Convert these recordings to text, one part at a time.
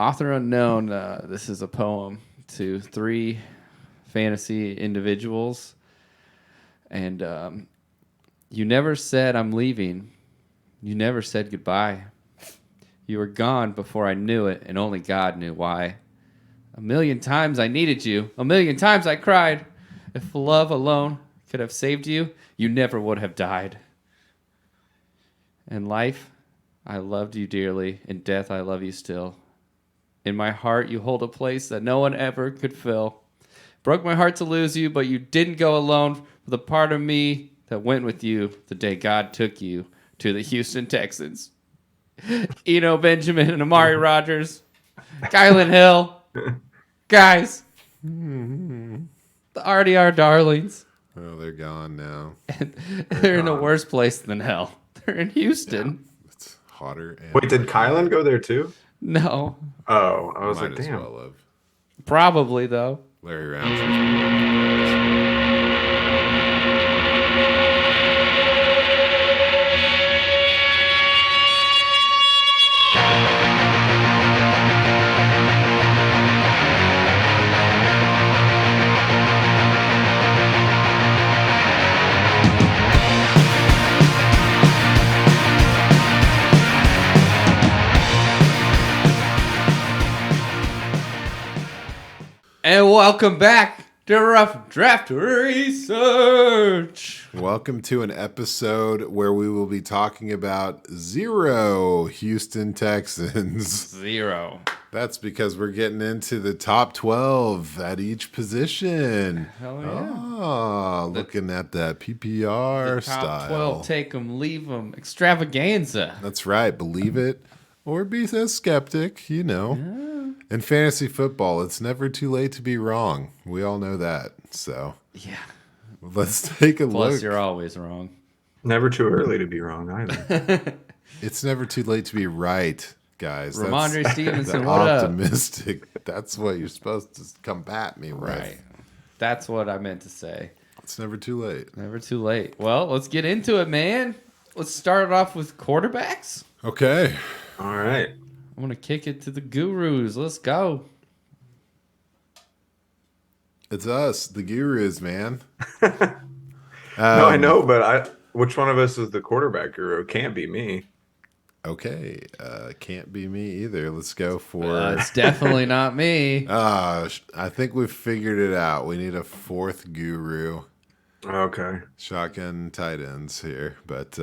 Author unknown. This is a poem to 3 fantasy individuals. And you never said I'm leaving. You never said goodbye. You were gone before I knew it, and only God knew why. 1,000,000 times I needed you. 1,000,000 times I cried. If love alone could have saved you, you never would have died. In life, I loved you dearly. In death, I love you still. In my heart, you hold a place that no one ever could fill. Broke my heart to lose you, but you didn't go alone. For the part of me that went with you the day God took you to the Houston Texans. Eno Benjamin and Amari Rogers. Kylan Hill. Guys. The RDR darlings. Oh, they're gone now. They're in a worse place than hell. They're in Houston. Yeah, it's hotter. And wait, did Kylan go there too? No. Oh, I was might like, as damn. well have. Probably, though. Larry Rountree. And welcome back to Rough Draft Research. Welcome to an episode where we will be talking about 0 Houston Texans. 0. That's because we're getting into the top 12 at each position. Hell yeah. Oh, looking at that PPR The top style. 12, take them, leave them, extravaganza. That's right. Believe it or be a skeptic, you know. Yeah. In fantasy football, it's never too late to be wrong. We all know that. So Yeah. let's take a Plus, look. you're always wrong. Never too early to be wrong either. It's never too late to be right, guys. Ramondre Stevenson, that what up? optimistic. That's what you're supposed to combat me with. Right. That's what I meant to say. It's never too late. Never too late. Well, let's get into it, man. Let's start it off with quarterbacks. Okay. All right. I'm going to kick it to the gurus. Let's go. It's us, the gurus, man. No, I know, but which one of us is the quarterback guru? It can't be me. Okay. Can't be me either. Let's go for... It's definitely not me. I think we've figured it out. We need a 4th guru. Okay. Shotgun tight ends here. But,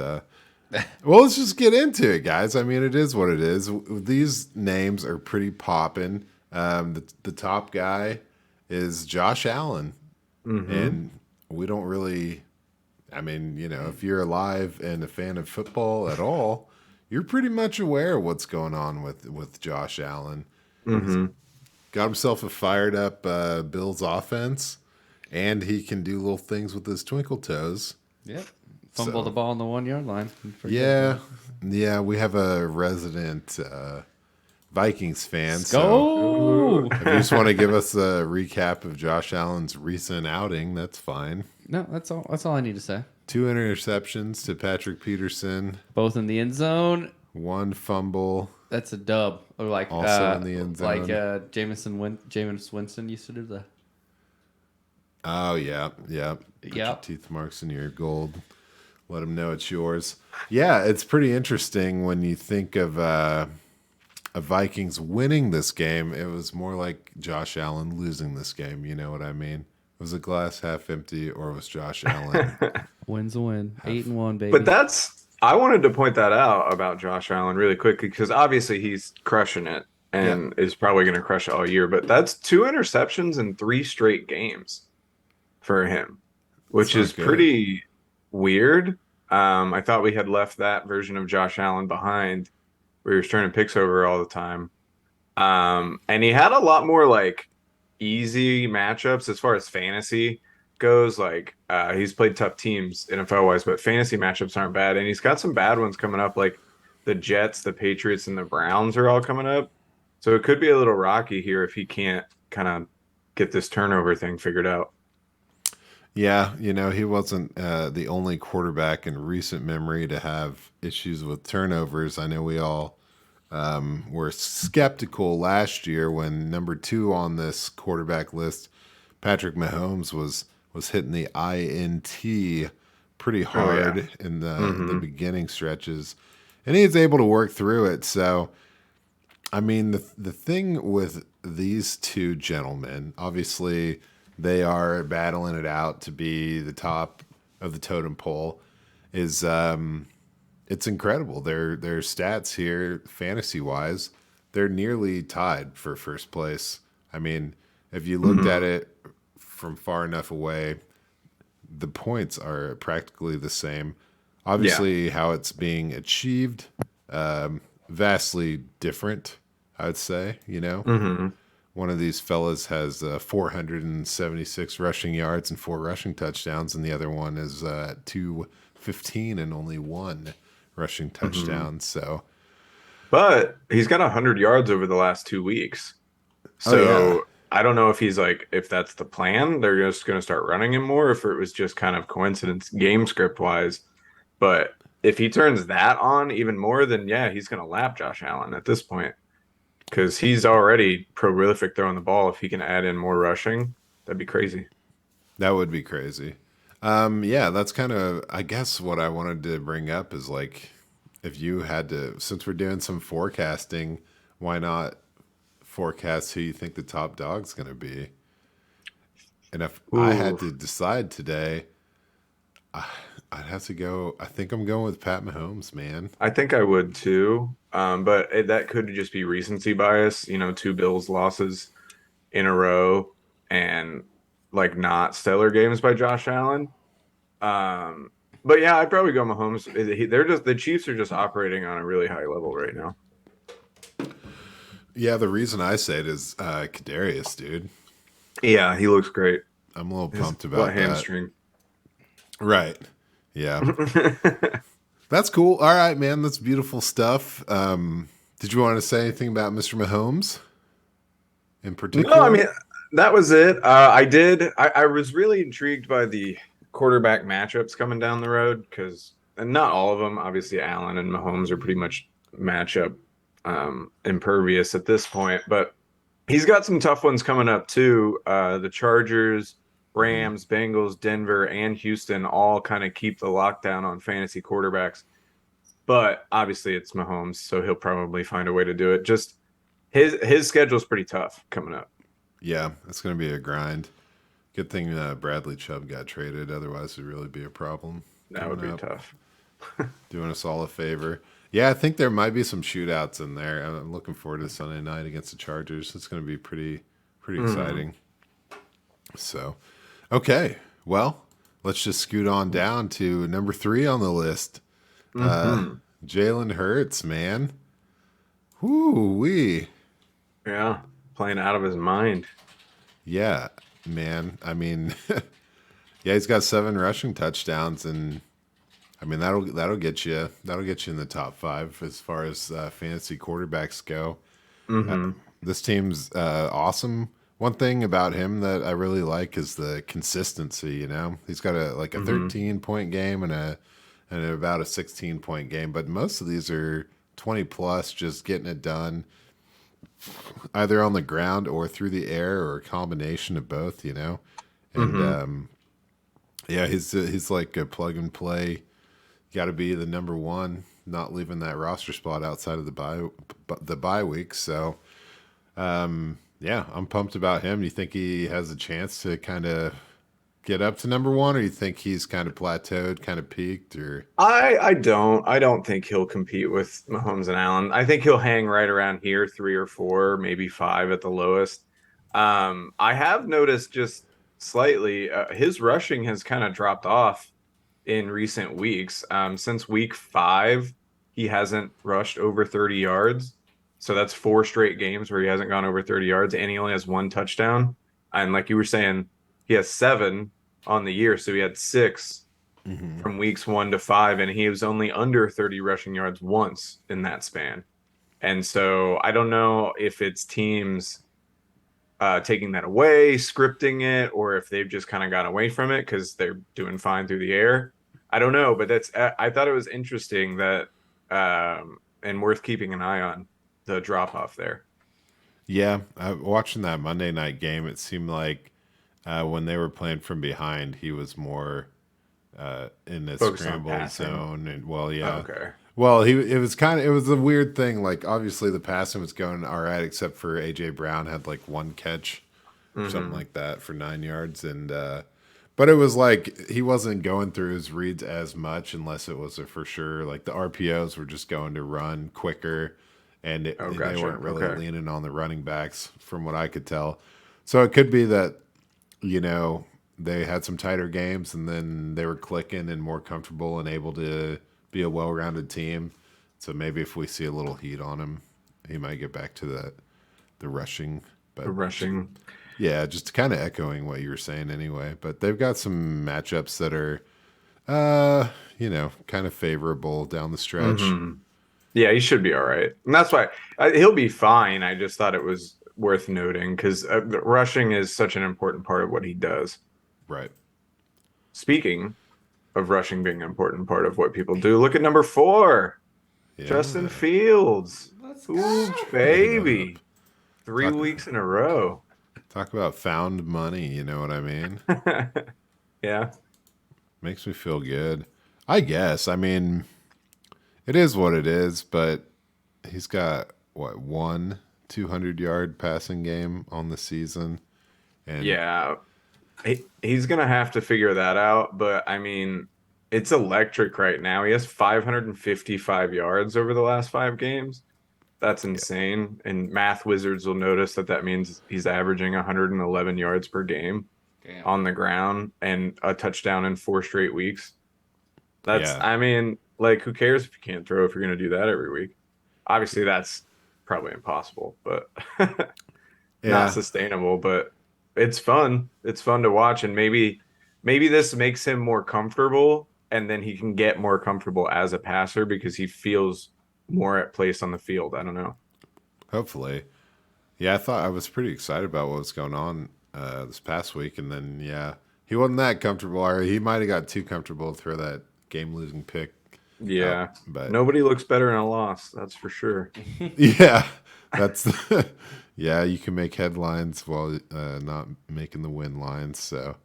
well, let's just get into it, guys. I mean, it is what it is. These names are pretty popping. The top guy is Josh Allen. Mm-hmm. And we don't really... I mean, you know, if you're alive and a fan of football at all, you're pretty much aware of what's going on with Josh Allen. Mm-hmm. Got himself a fired up Bills offense, and he can do little things with his twinkle toes. Yep. Fumble the ball on the 1-yard line. Yeah, we have a resident Vikings fan. Let's go! So if you just want to give us a recap of Josh Allen's recent outing, that's fine. No, that's all. That's all I need to say. 2 interceptions to Patrick Peterson. Both in the end zone. 1 fumble. That's a dub. Or like Also in the end zone. Like Jameis Winston used to do the. Oh yeah. Put your Yep. teeth marks in your gold. Let them know it's yours. Yeah, it's pretty interesting when you think of Vikings winning this game. It was more like Josh Allen losing this game. You know what I mean? Was the glass half empty, or was Josh Allen? Win's a win. 8-1, baby. But I wanted to point that out about Josh Allen really quickly because obviously he's crushing it and is probably going to crush it all year. But that's 2 interceptions in 3 straight games for him, which is pretty weird. I thought we had left that version of Josh Allen behind where he was turning picks over all the time. And he had a lot more like easy matchups as far as fantasy goes. Like he's played tough teams NFL wise, but fantasy matchups aren't bad. And he's got some bad ones coming up, like the Jets, the Patriots, and the Browns are all coming up. So it could be a little rocky here if he can't kind of get this turnover thing figured out. Yeah, you know, he wasn't the only quarterback in recent memory to have issues with turnovers. I know we all were skeptical last year when number 2 on this quarterback list, Patrick Mahomes, was hitting the INT pretty Oh yeah. hard in the Hmm. beginning stretches, and he's able to work through it. So, I mean, the thing with these two gentlemen, obviously, they are battling it out to be the top of the totem pole. Is it's incredible. Their stats here, fantasy wise, they're nearly tied for first place. I mean, if you looked at Hmm. it from far enough away, the points are practically the same. Yeah. Obviously, how it's being achieved, vastly different. I'd say, Hmm. one of these fellas has 476 rushing yards and 4 rushing touchdowns, and the other one is 215 and only 1 rushing Hmm. touchdown. So, But he's got 100 yards over the last 2 weeks. oh yeah, So I don't know if he's like, if that's the plan, they're just going to start running him more, if it was just kind of coincidence game script wise. But if he turns that on even more, then yeah, he's going to lap Josh Allen at this point because he's already prolific throwing the ball. If he can add in more rushing, that'd be crazy. that would be crazy. Yeah, that's kind of, I guess, what I wanted to bring up is like, if you had to, since we're doing some forecasting, why not forecast who you think the top dog's going to be? And if I had Ooh, to decide today, I'd have to go. I think I'm going with Pat Mahomes, man. I think I would too. But that could just be recency bias, two Bills losses in a row and like not stellar games by Josh Allen. Um, but yeah, I'd probably go Mahomes. They're just the Chiefs are just operating on a really high level right now. Yeah, the reason I say it is Kadarius, dude. Yeah, he looks great. I'm a little His pumped what about that. hamstring? Right. Yeah. That's cool. All right, man. That's beautiful stuff. Did you want to say anything about Mr. Mahomes in No, I particular? mean that was it. I did. I was really intrigued by the quarterback matchups coming down the road because, and not all of them. Obviously, Allen and Mahomes are pretty much matchup impervious at this point, but he's got some tough ones coming up too. The Chargers, Hmm. Rams, Bengals, Denver, and Houston all kind of keep the lockdown on fantasy quarterbacks. But obviously, it's Mahomes, so he'll probably find a way to do it. Just his schedule's pretty tough coming up. Yeah, it's going to be a grind. Good thing Bradley Chubb got traded. Otherwise, it'd really be a problem That would coming be up. tough. Doing us all a favor. Yeah, I think there might be some shootouts in there. I'm looking forward to Sunday night against the Chargers. It's going to be pretty Hmm. exciting. So, okay. Well, let's just scoot on down to number 3 on the list. Uh, Hmm. Jalen Hurts, man. Whoo wee. Yeah, playing out of his mind. Yeah, man. I mean, yeah, he's got 7 rushing touchdowns, and I mean that'll get you in the top 5 as far as fantasy quarterbacks go. Hmm. This team's awesome. One thing about him that I really like is the consistency. He's got a Hmm. 13-point game and about a 16-point game, but most of these are 20 plus, just getting it done either on the ground or through the air or a combination of both. And Hmm. yeah, he's like a plug and play. Got to be the number one, not leaving that roster spot outside of the bye week. So yeah, I'm pumped about him. You think he has a chance to kind of get up to number one, or you think he's kind of plateaued, kind of peaked, or I don't think he'll compete with Mahomes and Allen. I think he'll hang right around here, 3 or 4, maybe 5 at the lowest. I have noticed just slightly his rushing has kind of dropped off in recent weeks. Since week 5, he hasn't rushed over 30 yards. So that's 4 straight games where he hasn't gone over 30 yards, and he only has 1 touchdown. And like you were saying, he has 7 on the year, so he had 6 Mhm. from weeks 1 to 5, and he was only under 30 rushing yards once in that span. And so I don't know if it's teams taking that away, scripting it, or if they've just kind of gone away from it because they're doing fine through the air. I don't know, but I thought it was interesting that and worth keeping an eye on. the drop off there. Yeah, watching that Monday night game, it seemed like when they were playing from behind, he was more in the Focused on scramble passing. zone, and well, yeah. Okay. Well, it was a weird thing. Like obviously the passing was going all right, except for AJ Brown had like one catch or something like that for 9 yards, and but it was like he wasn't going through his reads as much unless it was a for sure. Like the RPOs were just going to run quicker, and Oh, they gotcha. weren't really Okay. leaning on the running backs from what I could tell. So it could be that you know they had some tighter games and then they were clicking and more comfortable and able to be a well-rounded team. So maybe if we see a little heat on him, he might get back to the rushing. The But rushing. yeah, just kind of echoing what you were saying anyway. But they've got some matchups that are, kind of favorable down the stretch. Yeah, he should be all right. And that's why he'll be fine. I just thought it was worth noting because rushing is such an important part of what he does. Right. Speaking of rushing being an important part of what people do, look at number 4, Yeah. Justin Fields. Let's Ooh, go. baby. 3 Talk- weeks in a row. Talk about found money. You know what I mean? Yeah. Makes me feel good. I guess. I mean, it is what it is, but he's got what, one 200-yard passing game on the season. And Yeah. He's going to have to figure that out. But I mean, it's electric right now. He has 555 yards over the last 5 games. That's insane. And math wizards will notice that means he's averaging 111 yards per game Damn. on the ground and a touchdown in 4 straight weeks. Yeah. I mean, like, who cares if you can't throw if you're going to do that every week? Obviously, that's probably impossible, but Yeah. not sustainable. But it's fun. It's fun to watch, and maybe this makes him more comfortable, and then he can get more comfortable as a passer because he feels more at place on the field. I don't know. Hopefully. Yeah, I was pretty excited about what was going on this past week, and then he wasn't that comfortable, or he might have got too comfortable to throw that game-losing pick. Yeah, But nobody looks better in a loss. That's for sure. yeah, that's yeah. You can make headlines while not making the win lines. So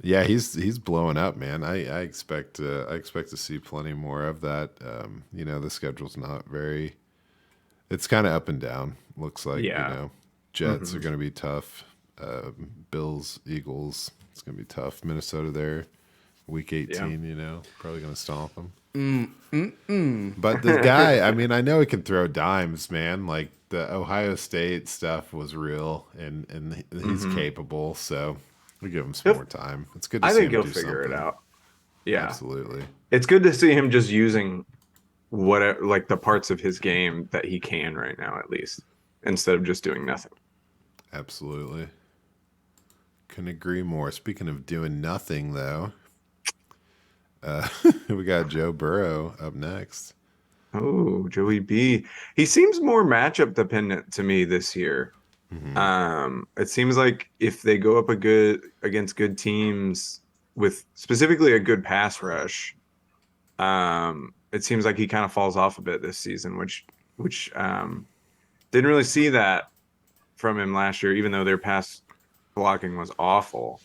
yeah, he's blowing up, man. I expect to see plenty more of that. The schedule's not very. It's kind of up and down. Looks like Yeah. Jets are going to be tough. Bills, Eagles. It's going to be tough. Minnesota there, week 18. Probably going to stomp them. But the guy, I mean, I know he can throw dimes, man. Like the Ohio State stuff was real, and he's capable. So we give him some more time. It's good. To I see think him he'll do figure it something. out. Yeah, Absolutely. it's good to see him just using like the parts of his game that he can right now, at least, instead of just doing nothing. Absolutely. Couldn't agree more. Speaking of doing nothing, though, we got Joe Burrow up next. Oh, Joey B. He seems more matchup dependent to me this year. It seems like if they go up against good teams with specifically a good pass rush, it seems like he kind of falls off a bit this season, which didn't really see that from him last year, even though their pass blocking was awful.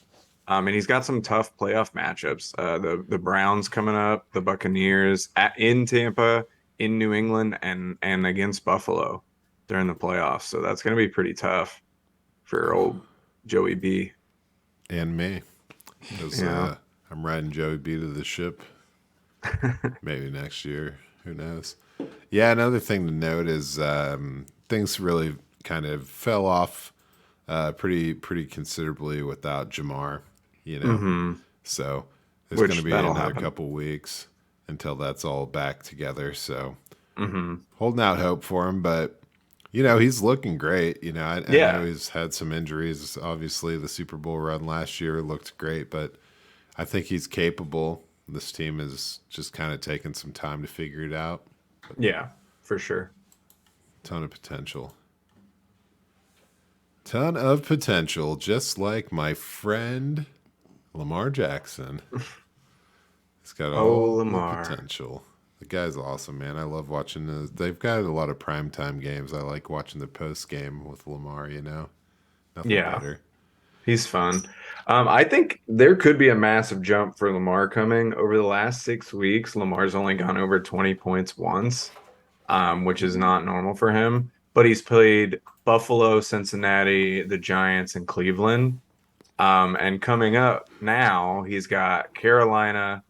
And he's got some tough playoff matchups. The Browns coming up, the Buccaneers in Tampa, in New England, and against Buffalo during the playoffs. So that's going to be pretty tough for old Joey B. And me. Because Yeah. I'm riding Joey B to the ship. Maybe next year. Who knows? Yeah, another thing to note is things really kind of fell off pretty considerably without Jamar, So there's Which going to be that'll another happen. couple weeks until that's all back together. So holding out hope for him, but he's looking great. I know he's had some injuries. Obviously, the Super Bowl run last year looked great, but I think he's capable. This team is just kind of taking some time to figure it out. Yeah, for sure. Ton of potential. Ton of potential, just like my friend Lamar Jackson. He's got all Lamar. the potential. The guy's awesome, man. I love watching they've got a lot of primetime games. I like watching the post game with Lamar, Nothing Yeah, better. he's fun. I think there could be a massive jump for Lamar coming over the last 6 weeks. Lamar's only gone over 20 points once, which is not normal for him. But he's played Buffalo, Cincinnati, the Giants, and Cleveland. And coming up now, he's got Carolina,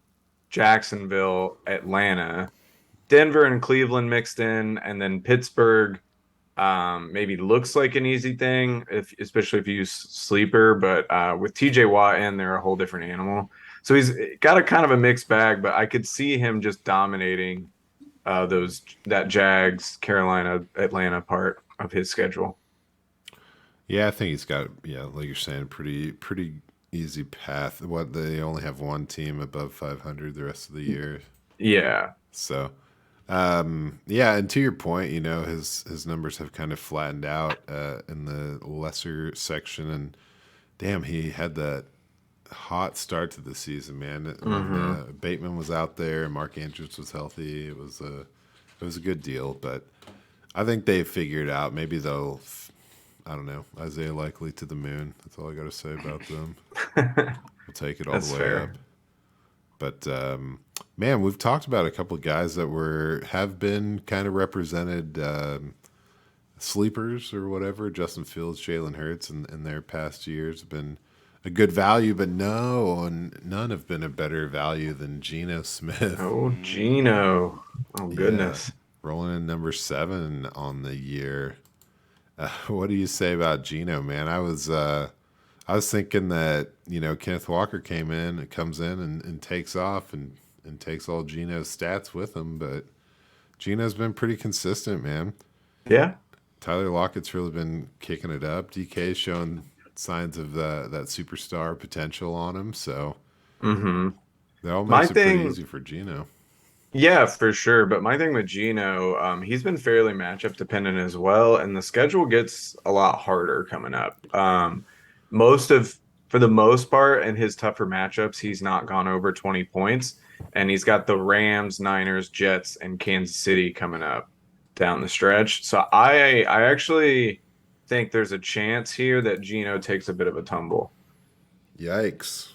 Jacksonville, Atlanta, Denver, and Cleveland mixed in, and then Pittsburgh. Maybe looks like an easy thing, especially if you use sleeper, but with TJ Watt in, they're a whole different animal. So he's got a kind of a mixed bag, but I could see him just dominating that Jags, Carolina, Atlanta part of his schedule. Yeah, I think he's got like you're saying, pretty easy path. What they only have one team above 500 the rest of the year. Yeah. So yeah, and to your point, his numbers have kind of flattened out in the lesser section, and damn, he had that hot start to the season, man. When Bateman was out there and Mark Andrews was healthy, it was a good deal. But I think they figured out. Maybe they'll, I don't know, Isaiah Likely to the moon. That's all I got to say about them. We'll take it all That's the way fair. up. But man, we've talked about a couple of guys that have been kind of represented sleepers or whatever. Justin Fields, Jalen Hurts, in their past years have been a good value, but none have been a better value than Geno Smith. Oh, Geno. Oh, goodness. Rolling in number 7 on the year. What do you say about Geno, man? I was thinking that, Kenneth Walker comes in and takes off and takes all Geno's stats with him, but Geno's been pretty consistent, man. Yeah. Tyler Lockett's really been kicking it up. DK's showing signs of that superstar potential on him, so that all My makes it pretty thing, easy for Geno. yeah, for sure. But my thing with Geno, he's been fairly matchup dependent as well, and the schedule gets a lot harder coming up. For the most part, in his tougher matchups, he's not gone over 20 points, and he's got the Rams, Niners, Jets, and Kansas City coming up down the stretch. So I actually think there's a chance here that Geno takes a bit of a tumble. Yikes.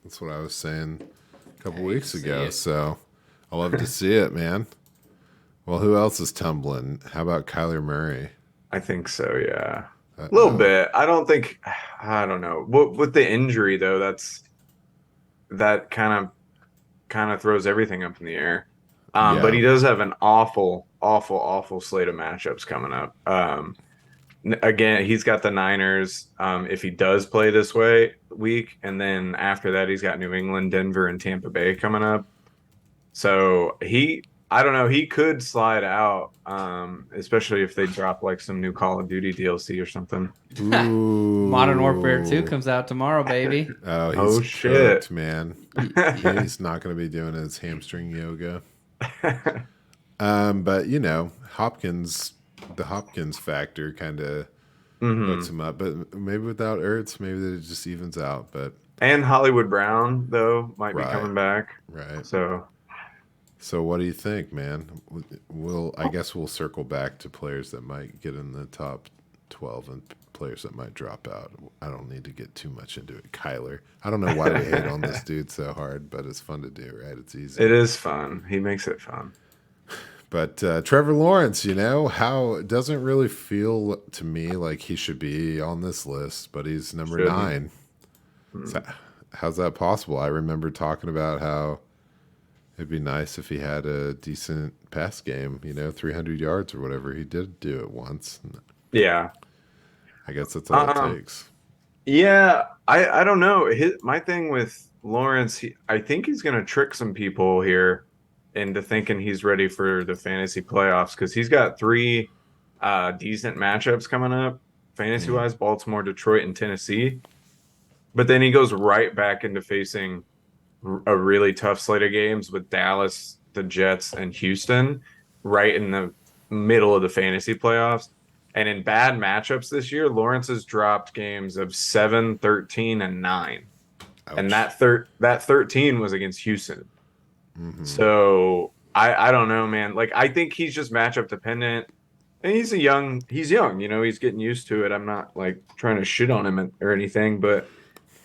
That's what I was saying a couple I hate weeks to see ago, it. so I love to see it, man. Well, who else is tumbling? How about Kyler Murray? I think so, yeah. A little bit. I don't know. With the injury though, that kind of throws everything up in the air. But Yeah. he does have an awful slate of matchups coming up. Again, he's got the Niners, if he does play this week, and then after that he's got New England, Denver, and Tampa Bay coming up. So I don't know, he could slide out, especially if they drop like some new Call of Duty DLC or something. Ooh. Modern Warfare 2 comes out tomorrow, baby. Oh, he's Oh, shit. cooked, man. He's not going to be doing his hamstring yoga. But the Hopkins factor kind of puts him up. But maybe without Ertz, maybe it just evens out. But And Hollywood Brown, though, might be Right. coming back. right. So, What do you think, man? I guess we'll circle back to players that might get in the top 12 and players that might drop out. I don't need to get too much into it. Kyler. I don't know why we hate on this dude so hard, but it's fun to do, right? It's easy. it is fun. He makes it fun. But Trevor Lawrence, how it doesn't really feel to me like he should be on this list, but he's number Shouldn't. 9. So, how's that possible? I remember talking about how it'd be nice if he had a decent pass game, 300 yards or whatever. He did do it once. Yeah. I guess that's all it takes. Yeah, I don't know. My thing with Lawrence, I think he's going to trick some people here into thinking he's ready for the fantasy playoffs because he's got 3 decent matchups coming up, fantasy-wise, Baltimore, Detroit, and Tennessee. But then he goes right back into facing a really tough slate of games with Dallas, the Jets, and Houston right in the middle of the fantasy playoffs. And in bad matchups this year, Lawrence has dropped games of 7, 13, and 9. Ouch. And that 13 was against Houston. So I don't know, man. Like I think he's just matchup dependent. And he's young, he's getting used to it. I'm not like trying to shit on him or anything, but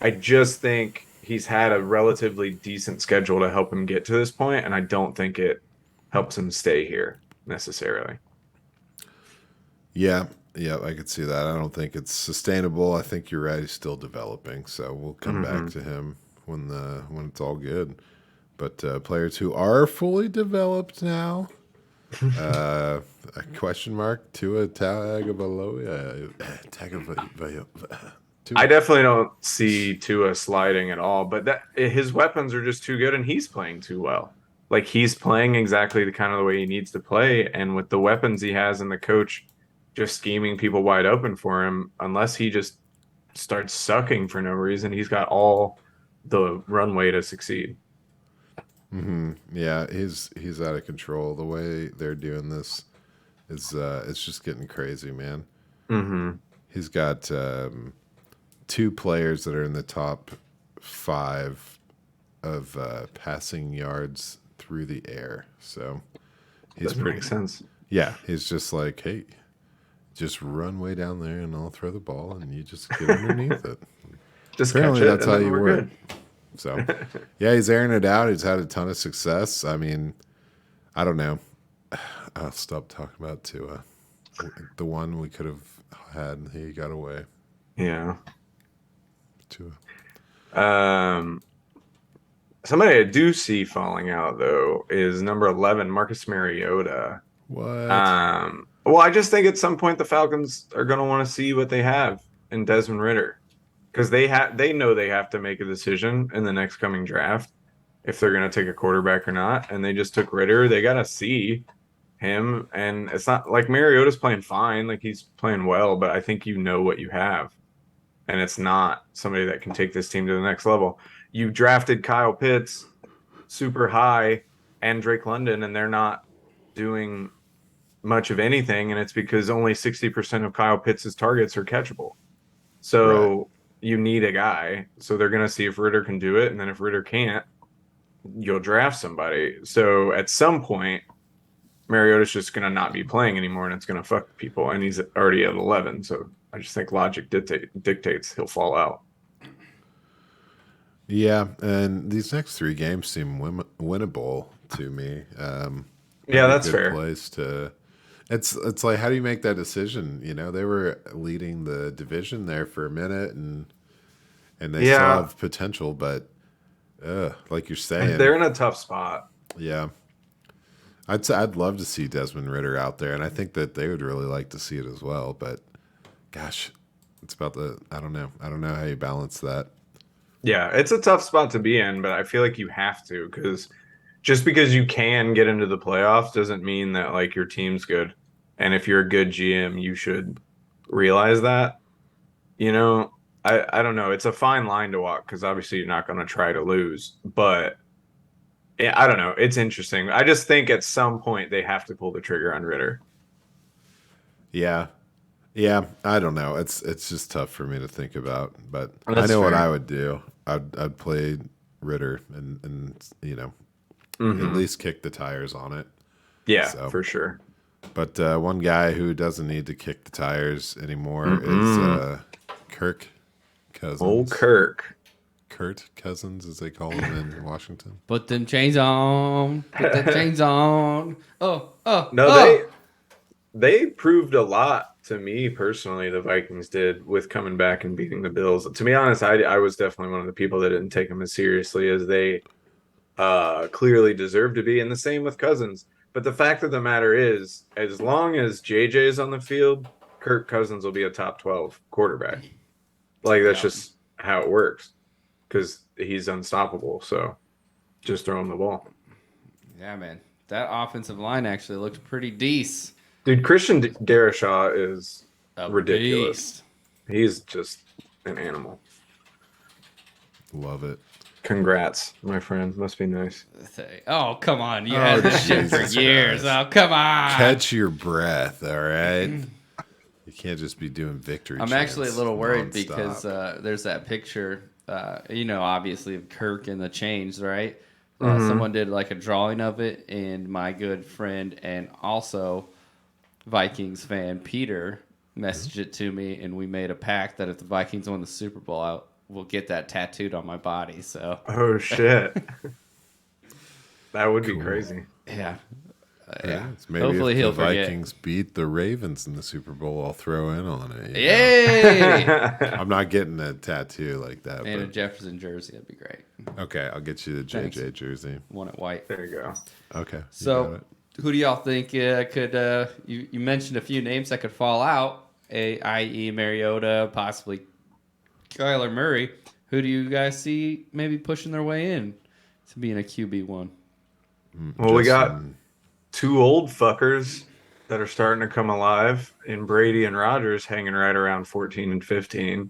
I just think he's had a relatively decent schedule to help him get to this point, and I don't think it helps him stay here necessarily. Yeah, yeah, I could see that. I don't think it's sustainable. I think you're right. He's still developing, so we'll come back Hmm. to him when it's all good. But players who are fully developed now, a question mark Tua Tagovailoa, I Tua. definitely don't see Tua sliding at all, but that his weapons are just too good, and he's playing too well. Like he's playing exactly the kind of the way he needs to play, and with the weapons he has and the coach just scheming people wide open for him, unless he just starts sucking for no reason, he's got all the runway to succeed. Yeah, he's out of control. The way they're doing this is it's just getting crazy, man. Hmm. He's got two players that are in the top five of passing yards through the air. So he's Doesn't make pretty. sense. Yeah, he's just like, hey, just run way down there and I'll throw the ball and you just get underneath it. Just catch Apparently, it, that's and how then you we're work. good. So, yeah, he's airing it out. He's had a ton of success. I mean, I don't know. I'll stop talking about Tua. The one we could have had, he got away. Yeah. Tua. Um, Somebody I do see falling out though is number 11, Marcus Mariota. What? Well, I just think at some point the Falcons are going to want to see what they have in Desmond Ritter because they know they have to make a decision in the next coming draft if they're going to take a quarterback or not, and they just took Ritter. They got to see him, and it's not like Mariota's playing fine, like he's playing well, but I think you know what you have, and it's not somebody that can take this team to the next level. You drafted Kyle Pitts super high and Drake London, and they're not doing much of anything, and it's because only 60% of Kyle Pitts' targets are catchable. Right. So you need a guy. So they're going to see if Ritter can do it, and then if Ritter can't, you'll draft somebody. So at some point, Mariota's just going to not be playing anymore, and it's going to fuck people. And he's already at 11, so I just think logic dictates he'll fall out. Yeah, and these next three games seem winnable to me. Yeah, Pretty that's good fair. place to. It's like how do you make that decision? They were leading the division there for a minute, and they still Yeah, have potential, but like you're they're saying, in a tough spot. yeah, I'd love to see Desmond Ritter out there, and I think that they would really like to see it as well. But gosh, it's about the I don't know how you balance that. Yeah, it's a tough spot to be in, but I feel like you have to because just because you can get into the playoffs doesn't mean that like your team's good. And if you're a good GM, you should realize that. You know, I don't know. It's a fine line to walk because obviously you're not going to try to lose, but yeah, I don't know. It's interesting. I just think at some point they have to pull the trigger on Ritter. Yeah, yeah, I don't know. It's just tough for me to think about, but I That's know what I fair. would do. I'd play Ritter and at Hmm. least kick the tires on it. Yeah, So, for sure. but one guy who doesn't need to kick the tires anymore is Mm-mm. Kirk Old Cousins. Kirk. Kurt Cousins, as they call him in Washington. Put them chains on. Put them chains on. Oh, oh, No, they oh. They proved a lot to me personally, the Vikings did with coming back and beating the Bills. To be honest, I was definitely one of the people that didn't take them as seriously as they clearly deserve to be, and the same with Cousins. But the fact of the matter is, as long as JJ is on the field, Kirk Cousins will be a top 12 quarterback. Like that's Yeah. just how it works because he's unstoppable. So just throw him the ball. Yeah, man. That offensive line actually looked pretty decent. Dude, Christian Darrisaw is A ridiculous. beast. He's just an animal. Love it. Congrats, my friend. Must be nice. Oh, come on. You Oh, had this shit for Jesus years. Christ. Oh, come on. Catch your breath, all right? You can't just be doing victory I'm chants actually a little worried nonstop. because there's that picture, obviously of Kirk and the chains, right? Someone did like a drawing of it, and my good friend and also Vikings fan Peter messaged it to me, and we made a pact that if the Vikings win the Super Bowl, I will get that tattooed on my body. So, Oh shit, that would be Cool. crazy. yeah, Maybe Hopefully if he'll the forget. Vikings beat the Ravens in the Super Bowl, I'll throw in on it. you know? Yay! I'm not getting a tattoo like that. And a But, Jefferson jersey, that'd be great. okay, I'll get you the Thanks. JJ jersey. One at white. There you go. Okay. you got So, it. who do y'all think could? You mentioned a few names that could fall out, i.e., Mariota, possibly Kyler Murray. Who do you guys see maybe pushing their way in to being a QB1? Well, we got Justin- 2 old fuckers that are starting to come alive in Brady and Rodgers, hanging right around 14 and 15.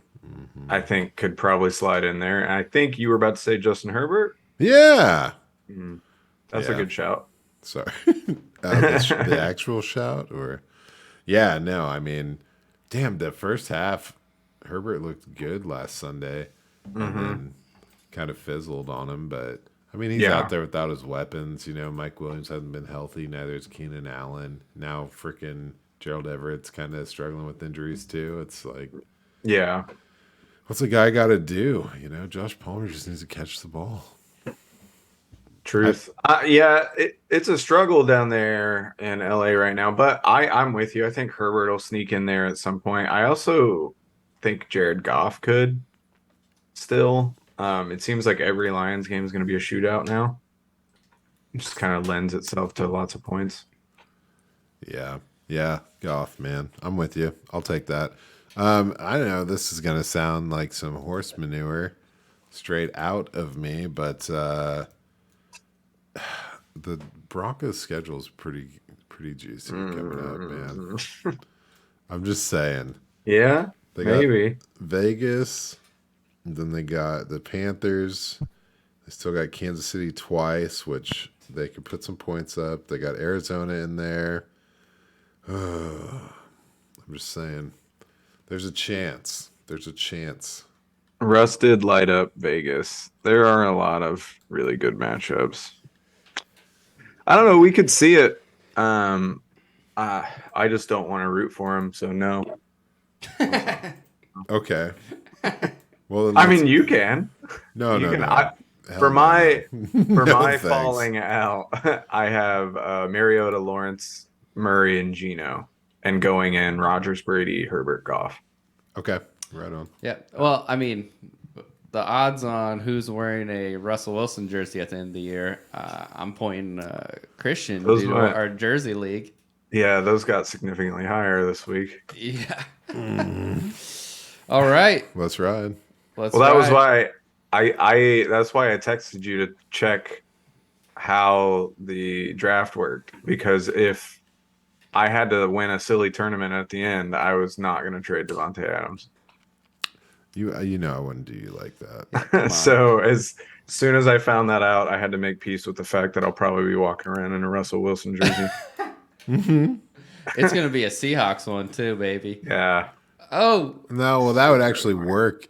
I think could probably slide in there. And I think you were about to say Justin Herbert. Yeah. That's a Yeah. good shout. Sorry. The actual shout or yeah, no, I mean, damn, the first half Herbert looked good last Sunday and then kind of fizzled on him, but I mean, he's Yeah. out there without his weapons. You know, Mike Williams hasn't been healthy. Neither is Keenan Allen. Now, freaking Gerald Everett's kind of struggling with injuries too. It's like, Yeah. what's a guy got to do? You know, Josh Palmer just needs to catch the ball. Truth. Yeah, it's a struggle down there in LA right now, but I'm with you. I think Herbert will sneak in there at some point. I also think Jared Goff could still. It seems like every Lions game is going to be a shootout now. It just kind of lends itself to lots of points. Yeah. Yeah. Goff, man. I'm with you. I'll take that. I don't know. This is going to sound like some horse manure straight out of me, but the Broncos schedule is pretty juicy coming up, man. I'm just saying. Yeah, They got maybe. Vegas, and then they got the Panthers. They still got Kansas City twice, which they could put some points up. They got Arizona in there. I'm just saying. There's a chance. There's a chance. Russ did light up Vegas. There are a lot of really good matchups. I don't know. We could see it. I just don't want to root for him, so no. Okay. Well, then I let's- mean, you can. no, you no, can. no. Hell For no, my no. for No, my thanks. falling out, I have Mariota, Lawrence, Murray, and Gino, and going in Rodgers, Brady, Herbert, Goff. Okay, right on. Yeah. Well, I mean, the odds on who's wearing a Russell Wilson jersey at the end of the year, I'm pointing Christian Those due to might- our jersey league. Yeah, those got significantly higher this week. Yeah. All right. Let's ride. Let's Well, that was ride. why I that's why I texted you to check how the draft worked, because if I had to win a silly tournament at the end, I was not going to trade Devontae Adams. You know I wouldn't do you like that. on. So as soon as I found that out, I had to make peace with the fact that I'll probably be walking around in a Russell Wilson jersey. It's going to be a Seahawks one too, baby. Yeah. Oh, No, well, that would actually work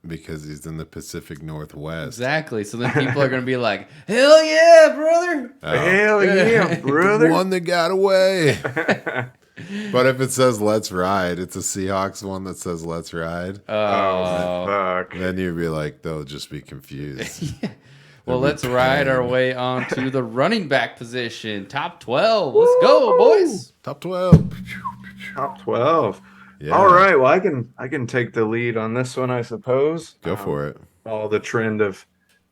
because he's in the Pacific Northwest. exactly. So then people are going to be like, hell yeah, brother. Hell yeah, The brother. one that got away. But if it says "Let's Ride," it's a Seahawks one that says "Let's Ride." Oh, fuck. Then you'd be like, they'll just be confused. Well, That'd let's be ride our pain. way on to the running back position. Top 12. Let's go, boys. Top 12. Top 12. Yeah. All right. Well, I can take the lead on this one, I suppose. Go for it. Follow the trend of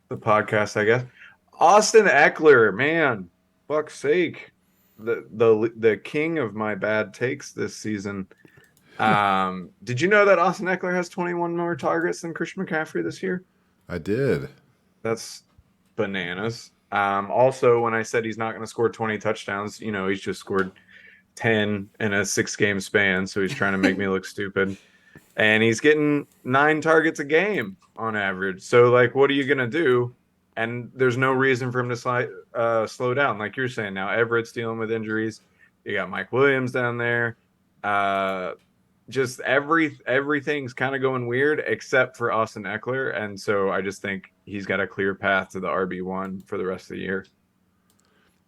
the podcast, I guess. Austin Eckler, man, fuck's sake, the king of my bad takes this season. Did you know that Austin Eckler has 21 more targets than Christian McCaffrey this year? I did. That's bananas. Also, when I said he's not going to score 20 touchdowns, he's just scored 10 in a 6-game span, so he's trying to make me look stupid. And he's getting 9 targets a game on average. So, what are you going to do? And there's no reason for him to slow down. Like you're saying now, Everett's dealing with injuries. You got Mike Williams down there. just everything's kind of going weird except for Austin Eckler, and so I just think he's got a clear path to the RB1 for the rest of the year.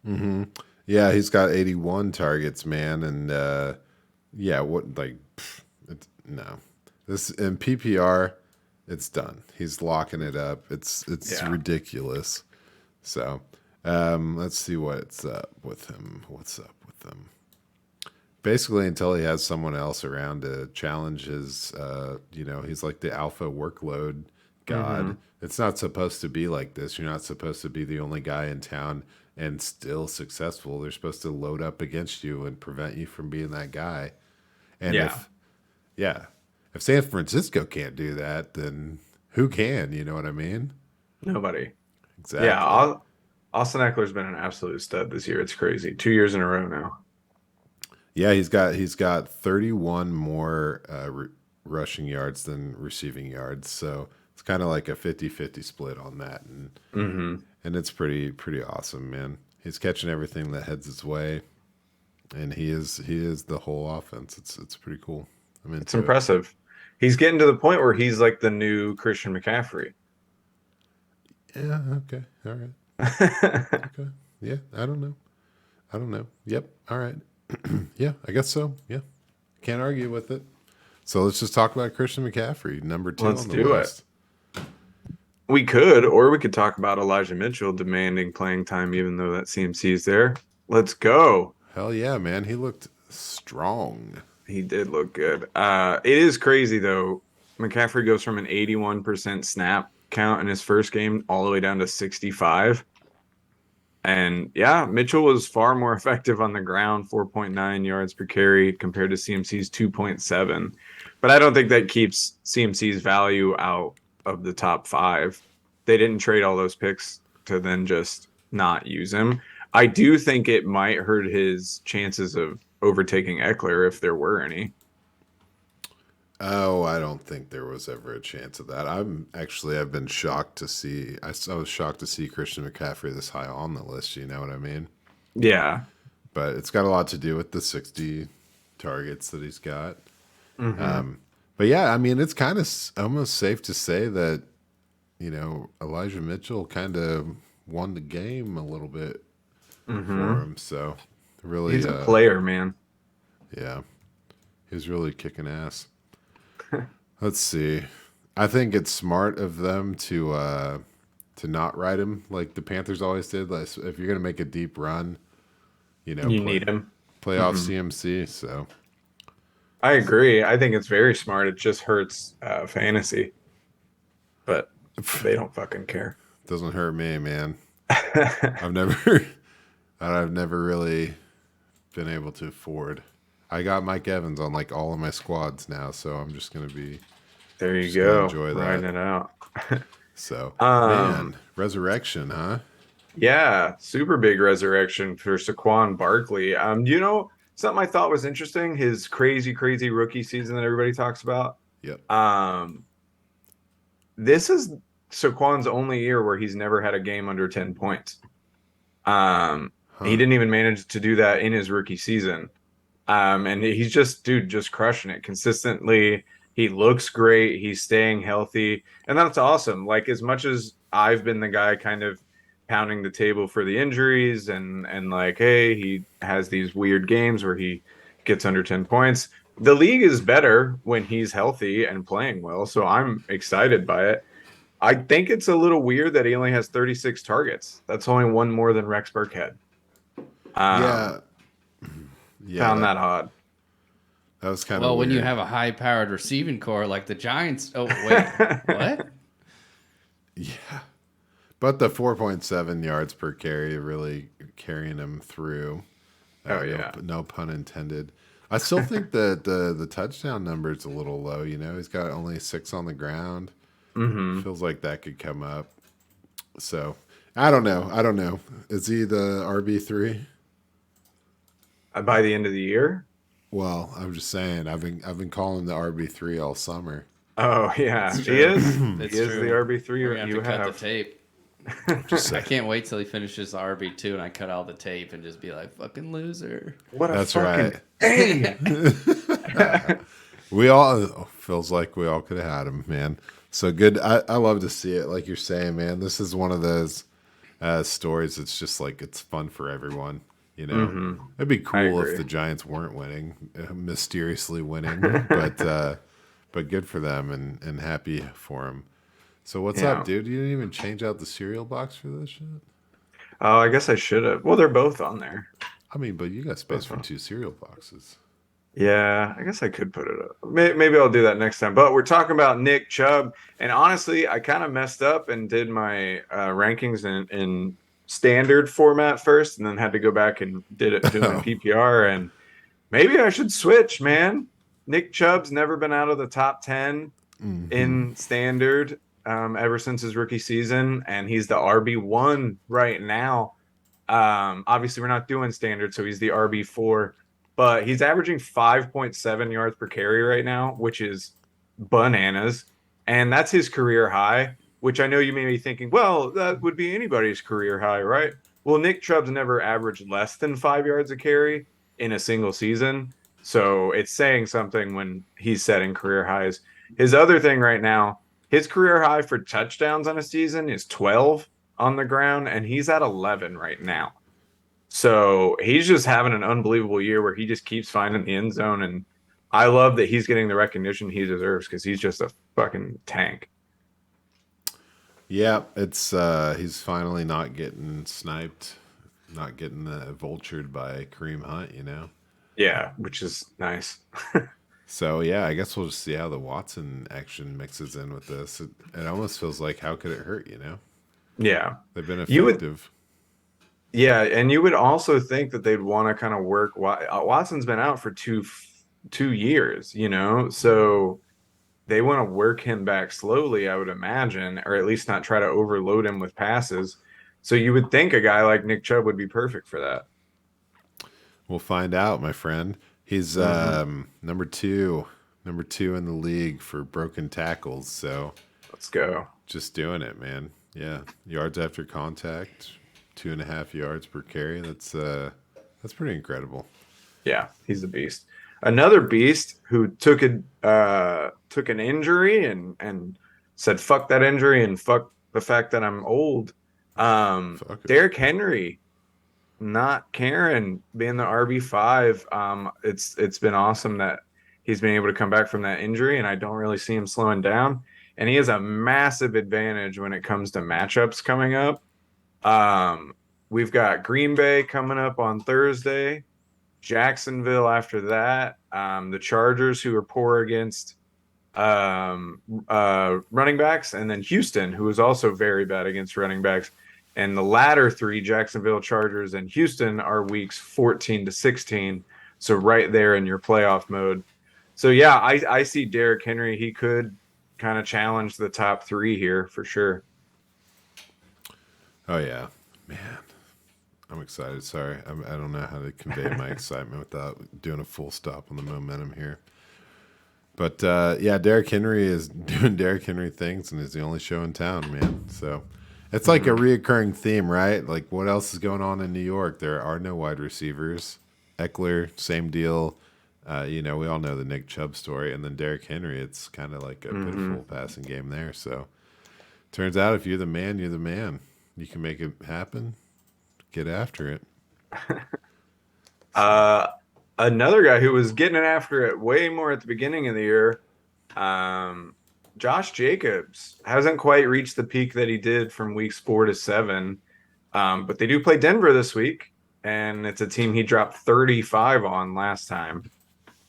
Mm-hmm. Yeah, he's got 81 targets, man, and yeah, what like no. This in PPR, it's done. He's locking it up. It's Yeah. ridiculous. So, let's see what's up with him. What's up with him? Basically, until he has someone else around to challenge his, he's like the alpha workload god. It's not supposed to be like this. You're not supposed to be the only guy in town and still successful. They're supposed to load up against you and prevent you from being that guy. And Yeah. if San Francisco can't do that, then who can? You know what I mean? Nobody. Exactly. Yeah, Austin Eckler's been an absolute stud this year. It's crazy. 2 years in a row now. Yeah, he's got 31 more rushing yards than receiving yards. So it's kind of like a 50-50 split on that, and it's pretty awesome, man. He's catching everything that heads his way, and he is the whole offense. It's pretty cool. I mean, It's impressive. He's getting to the point where he's like the new Christian McCaffrey. Yeah. Okay. All right. Okay. Yeah. I don't know. Yep. All right. Yeah. I guess so. Yeah. Can't argue with it. So let's just talk about Christian McCaffrey, number 2 Let's on the do it. list. We could, or we could talk about Elijah Mitchell demanding playing time, even though that CMC is there. Let's go. Hell yeah, man. He looked strong. He did look good. It is crazy though. McCaffrey goes from an 81% snap count in his first game all the way down to 65. And yeah, Mitchell was far more effective on the ground, 4.9 yards per carry compared to CMC's 2.7. But I don't think that keeps CMC's value out of the top 5. They didn't trade all those picks to then just not use him. I do think it might hurt his chances of overtaking Eckler if there were any. Oh, I don't think there was ever a chance of that. I've been shocked to see. I was shocked to see Christian McCaffrey this high on the list. You know what I mean? Yeah. But it's got a lot to do with the 60 targets that he's got. But yeah, I mean, it's kind of almost safe to say that, Elijah Mitchell kind of won the game a little bit for him. So really, He's a player, man. Yeah, he's really kicking ass. Let's see. I think it's smart of them to not ride him like the Panthers always did. Like, if you're gonna make a deep run, you need him. Playoff CMC. So I agree. I think it's very smart. It just hurts fantasy, but they don't fucking care. Doesn't hurt me, man. I've never really been able to afford. I got Mike Evans on like all of my squads now, so I'm just gonna be. There you go. Enjoy that. Riding it out. So, man, resurrection, huh? Yeah, super big resurrection for Saquon Barkley. Something I thought was interesting, his crazy rookie season that everybody talks about. Yep. This is Saquon's only year where he's never had a game under 10 points. He didn't even manage to do that in his rookie season. And he's just crushing it consistently. He looks great. He's staying healthy. And that's awesome. Like, as much as I've been the guy kind of pounding the table for the injuries and like, hey, he has these weird games where he gets under 10 points. The league is better when he's healthy and playing well. So I'm excited by it. I think it's a little weird that he only has 36 targets. That's only one more than Rex Burkhead. Yeah. Found that odd. That was kind of well, when you weird. have a high-powered receiving core like the Giants. Oh wait, what? Yeah, but the 4.7 yards per carry really carrying him through. Oh yeah, no pun intended. I still think that the touchdown number is a little low. He's got only 6 on the ground. Feels like that could come up. So I don't know. Is he the RB3? By the end of the year? Well, I'm just saying. I've been calling him the RB3 all summer. Oh yeah, It's he is. It's He is true. the RB3. We're gonna have You to cut have. the tape. I can't wait till he finishes the RB2 and I cut all the tape and just be like, fucking loser. What a That's fucking right. thing. We all feels like we all could have had him, man. So good. I love to see it. Like you're saying, man, this is one of those stories. It's just like it's fun for everyone. You know, it'd be I cool if agree. the Giants weren't winning, mysteriously winning, but good for them and happy for them. So what's up, Yeah. dude? You didn't even change out the cereal box for this shit. Oh, I guess I should have. Well, they're both on there. I mean, but you got space Both for on. two cereal boxes. Yeah, I guess I could put it up. Maybe I'll do that next time. But we're talking about Nick Chubb, and honestly, I kind of messed up and did my rankings in standard format first, and then had to go back and do them in Oh, PPR. And maybe I should switch, man. Nick Chubb's never been out of the top 10 in standard ever since his rookie season, and he's the RB1 right now. Obviously, we're not doing standard, so he's the RB4, but he's averaging 5.7 yards per carry right now, which is bananas. And that's his career high, which I know you may be thinking, well, that would be anybody's career high, right? Well, Nick Chubb's never averaged less than 5 yards a carry in a single season. So it's saying something when he's setting career highs. His other thing right now, his career high for touchdowns on a season is 12 on the ground, and he's at 11 right now. So he's just having an unbelievable year where he just keeps finding the end zone. And I love that he's getting the recognition he deserves because he's just a fucking tank. yeah, it's he's finally not getting sniped, not getting vultured by Kareem Hunt, you know. Yeah, which is nice. So yeah, I guess we'll just see how the Watson action mixes in with this. It almost feels like how could it hurt, you know? Yeah. They've been You would, effective. yeah, and you would also think that they'd want to kind of work. Watson's been out for 2 years, so they want to work him back slowly, I would imagine, or at least not try to overload him with passes. So you would think a guy like Nick Chubb would be perfect for that. We'll find out, my friend. He's Hmm. number two in the league for broken tackles. So Let's go. just doing it, man. Yeah, yards after contact, 2.5 yards per carry. That's pretty incredible. Yeah, he's a beast. Another beast who took an injury and said fuck that injury and fuck the fact that I'm old. Fuck it. Derrick Henry not caring being the RB5. It's been awesome that he's been able to come back from that injury, and I don't really see him slowing down. And he has a massive advantage when it comes to matchups coming up. Um, we've got Green Bay coming up on Thursday, Jacksonville after that, the Chargers, who are poor against running backs, and then Houston, who is also very bad against running backs. And the latter three, Jacksonville, Chargers, and Houston, are weeks 14 to 16. So right there in your playoff mode. So yeah, I see Derrick Henry. He could kind of challenge the top three here for sure. Oh yeah, man. I'm excited. Sorry, I don't know how to convey my excitement without doing a full stop on the momentum here. But yeah, Derrick Henry is doing Derrick Henry things, and is the only show in town, man. So it's like a Hmm. reoccurring theme, right? Like what else is going on in New York? There are no wide receivers. Eckler, same deal. We all know the Nick Chubb story, and then Derrick Henry. It's kind of like a Hmm. pitiful passing game there. So turns out if you're the man, you're the man. You can make it happen. Get after it. So Uh, Another guy who was getting it after it way more at the beginning of the year, um, Josh Jacobs hasn't quite reached the peak that he did from weeks 4 to 7. But they do play Denver this week, and it's a team he dropped 35 on last time.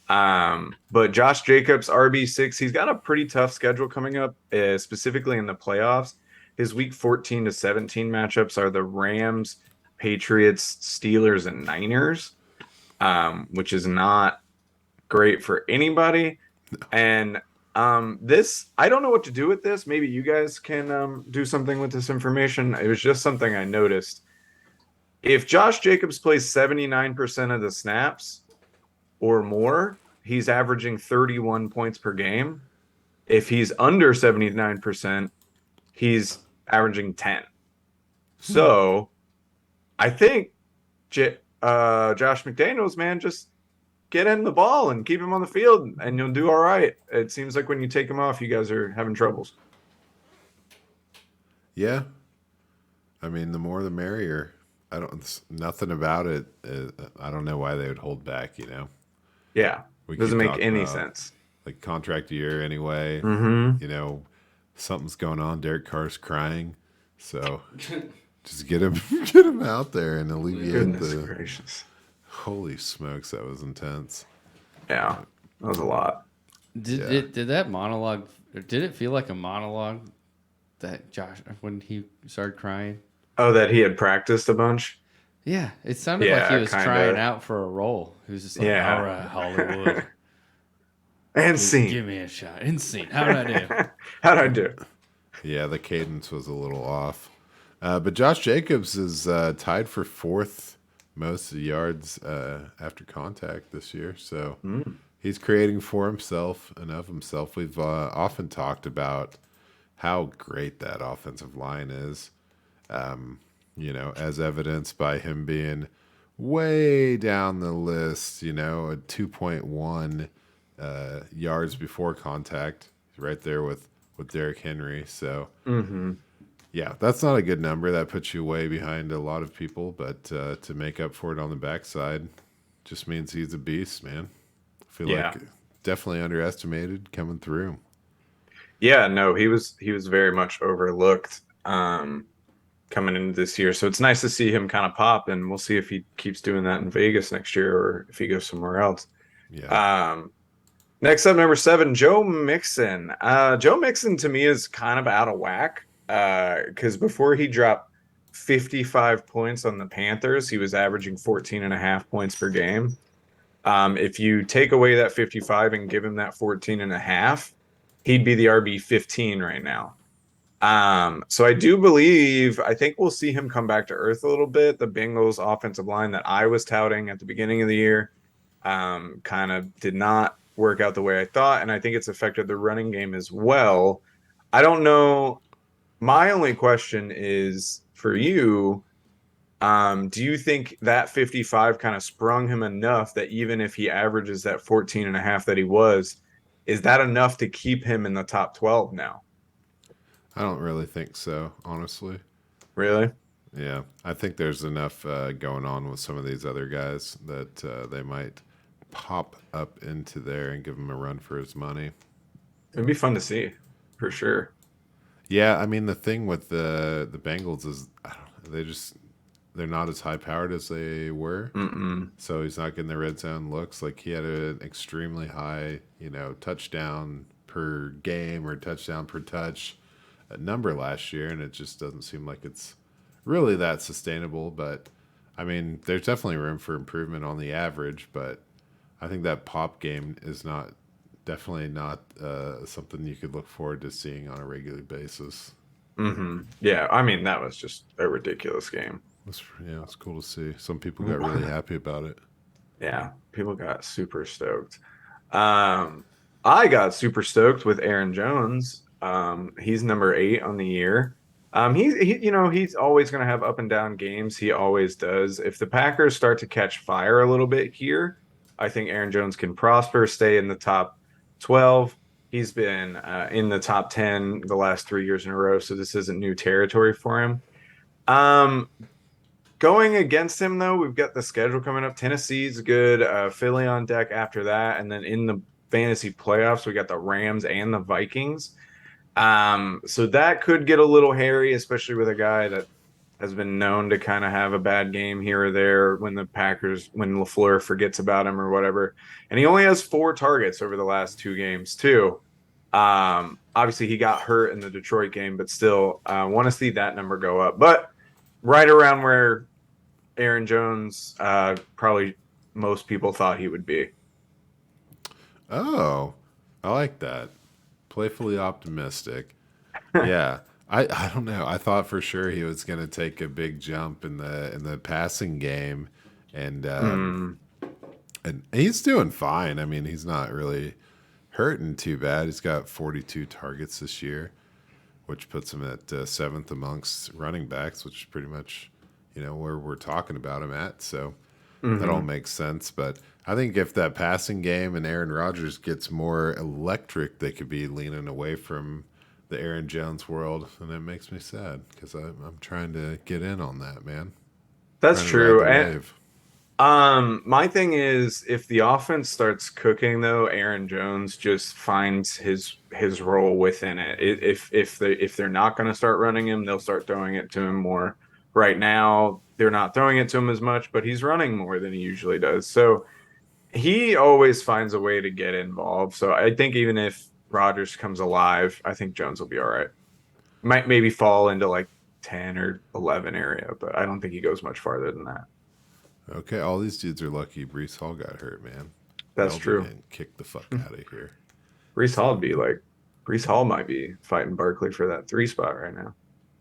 But Josh Jacobs, RB6, he's got a pretty tough schedule coming up, specifically in the playoffs. His week 14 to 17 matchups are the Rams, Patriots, Steelers, and Niners, which is not great for anybody. And this, I don't know what to do with this. Maybe you guys can do something with this information. It was just something I noticed. If Josh Jacobs plays 79% of the snaps or more, he's averaging 31 points per game. If he's under 79%, he's averaging 10. So I think Josh McDaniels, man, just get him the ball and keep him on the field, and you'll do all right. It seems like when you take him off, you guys are having troubles. Yeah. I mean, the more the merrier. Nothing about it. I don't know why they would hold back, you know? Yeah, We doesn't keep make talking any about, sense. like, contract year anyway. Mm-hmm. You know, something's going on. Derek Carr's crying. So just get him get him out there and alleviate Goodness the gracious. holy smokes, that was intense. Yeah, that was a lot. Did that monologue? Or did it feel like a monologue that Josh when he started crying? Oh, that he had practiced a bunch? Yeah, it sounded like he Yeah, was kind trying of. out for a role. He was just like, Yeah. "All right, Hollywood, And give scene. me a shot." Insane. How did I do? How'd I do? Yeah, the cadence was a little off. But Josh Jacobs is tied for fourth most yards after contact this year. So he's creating for himself and of himself. We've often talked about how great that offensive line is, you know, as evidenced by him being way down the list, you know, at 2.1 yards before contact. He's right there with Derrick Henry. So, yeah, that's not a good number. That puts you way behind a lot of people. But to make up for it on the backside just means he's a beast, man. I feel Yeah. like definitely underestimated coming through. Yeah, no, he was very much overlooked coming into this year. So it's nice to see him kind of pop, and we'll see if he keeps doing that in Vegas next year or if he goes somewhere else. Yeah. Um, Next up, number 7, Joe Mixon. Joe Mixon to me is kind of out of whack because before he dropped 55 points on the Panthers, he was averaging 14 and a half points per game. If you take away that 55 and give him that 14 and a half, he'd be the RB 15 right now. So I think we'll see him come back to earth a little bit. The Bengals offensive line that I was touting at the beginning of the year kind of did not work out the way I thought, and I think it's affected the running game as well. I don't know. My only question is for you. Do you think that 55 kind of sprung him enough that even if he averages that 14 and a half that he was, is that enough to keep him in the top 12 now? I don't really think so, honestly. Really? Yeah, I think there's enough going on with some of these other guys that they might pop up into there and give him a run for his money. It'd be fun to see, for sure. Yeah, I mean the thing with the Bengals is I don't know, they're not as high powered as they were. Mm-mm. So he's not getting the red zone looks. Like he had an extremely high, you know, touchdown per game or touchdown per touch number last year, and it just doesn't seem like it's really that sustainable. But I mean, there's definitely room for improvement on the average, but I think that pop game is definitely not something you could look forward to seeing on a regular basis. Mm-hmm. Yeah, I mean, that was just a ridiculous game. It's cool to see. Some people got really happy about it. Yeah, people got super stoked. I got super stoked with Aaron Jones. He's number 8 on the year. He's always going to have up and down games. He always does. If the Packers start to catch fire a little bit here, I think Aaron Jones can prosper, stay in the top 12. He's been in the top 10 the last 3 years in a row, so this isn't new territory for him. Going against him, though, we've got the schedule coming up. Tennessee's good. Philly on deck after that. And then in the fantasy playoffs, we got the Rams and the Vikings. So that could get a little hairy, especially with a guy that has been known to kind of have a bad game here or there when LaFleur forgets about him or whatever. And he only has 4 targets over the last 2 games, too. Obviously, he got hurt in the Detroit game, but still want to see that number go up. But right around where Aaron Jones probably most people thought he would be. Oh, I like that. Playfully optimistic. Yeah. I don't know. I thought for sure he was going to take a big jump in the passing game, and and he's doing fine. I mean, he's not really hurting too bad. He's got 42 targets this year, which puts him at 7th amongst running backs, which is pretty much, you know, where we're talking about him at. So That all Mm-hmm. makes sense. But I think if that passing game and Aaron Rodgers gets more electric, they could be leaning away from the Aaron Jones world. And it makes me sad because I'm trying to get in on that, man. That's Trying to ride true. the And wave. my thing is if the offense starts cooking though, Aaron Jones just finds his role within it. If they're not going to start running him, they'll start throwing it to him more. Right now, they're not throwing it to him as much, but he's running more than he usually does. So he always finds a way to get involved. So I think even if Rodgers comes alive, I think Jones will be all right. Might maybe fall into like 10 or 11 area, but I don't think he goes much farther than that. Okay, all these dudes are lucky Brees Hall got hurt, man. That's They'll be true. getting kicked the fuck out of here. Brees Hall would So, be like Brees Hall might be fighting Barkley for that 3 spot right now.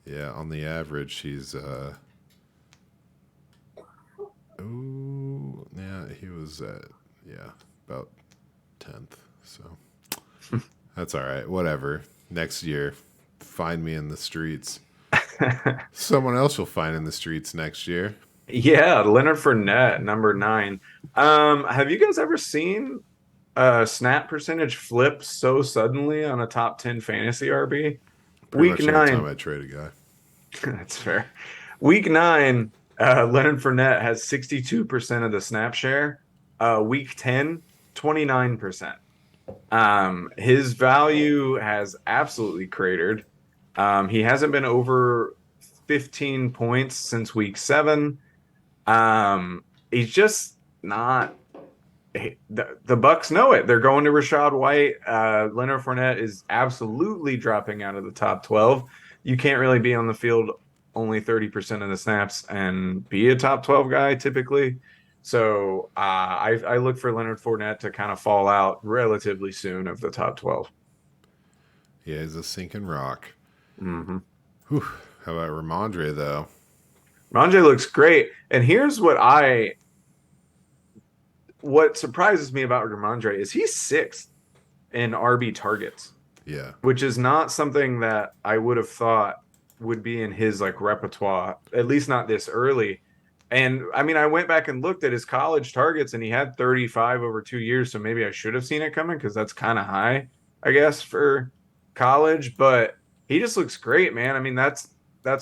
yeah, on the average, he's ooh, yeah, he was at yeah about 10th. So that's all right. Whatever. Next year, find me in the streets. Someone else you'll find in the streets next year. Yeah, Leonard Fournette, number 9. Have you guys ever seen snap percentage flip so suddenly on a top 10 fantasy RB? Pretty Week much anytime 9, I trade a guy. that's fair. Week 9, Leonard Fournette has 62% of the snap share. Week 10, 29%. His value has absolutely cratered. He hasn't been over 15 points since week 7. He's just not. The Bucks know it. They're going to Rashad White. Leonard Fournette is absolutely dropping out of the top 12. You can't really be on the field only 30% of the snaps and be a top 12 guy typically. So I look for Leonard Fournette to kind of fall out relatively soon of the top 12. Yeah, he's a sinking rock. Mm-hmm. Whew. How about Ramondre though? Ramondre looks great. And here's what surprises me about Ramondre is he's 6th in RB targets, Yeah, which is not something that I would have thought would be in his like repertoire, at least not this early. And I mean, I went back and looked at his college targets and he had 35 over 2 years. So maybe I should have seen it coming because that's kind of high, I guess, for college. But he just looks great, man. I mean, that's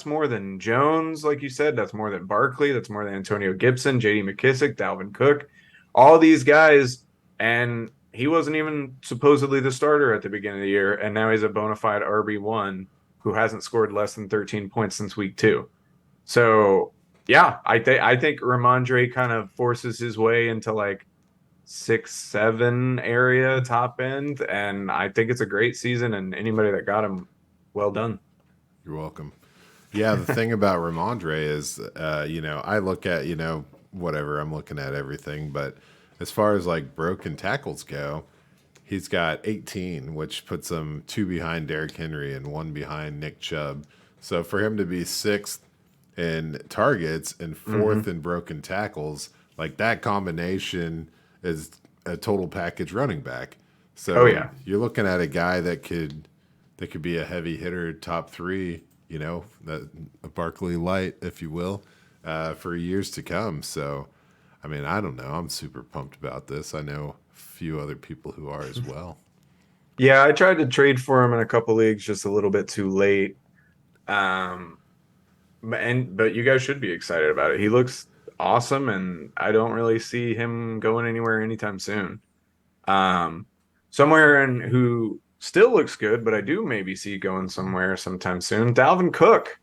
more than Jones, like you said. That's more than Barkley. That's more than Antonio Gibson, JD McKissick, Dalvin Cook, all these guys. And he wasn't even supposedly the starter at the beginning of the year. And now he's a bona fide RB1 who hasn't scored less than 13 points since week 2. So yeah, I think Ramondre kind of forces his way into like 6-7 area top end, and I think it's a great season. And anybody that got him, well done. you're welcome. Yeah, the thing about Ramondre is, I look at, whatever, I'm looking at everything, but as far as like broken tackles go, he's got 18, which puts him 2 behind Derrick Henry and 1 behind Nick Chubb. So for him to be 6th in targets and 4th in broken tackles, like that combination is a total package running back. Oh So yeah, you're looking at a guy that could be a heavy hitter, top 3, that a Barkley light, if you will, for years to come. So, I mean, I don't know. I'm super pumped about this. I know a few other people who are as well. yeah. I tried to trade for him in a couple leagues just a little bit too late. Um, but you guys should be excited about it. He looks awesome, and I don't really see him going anywhere anytime soon. Um, somewhere in who still looks good, but I do maybe see going somewhere sometime soon. Dalvin Cook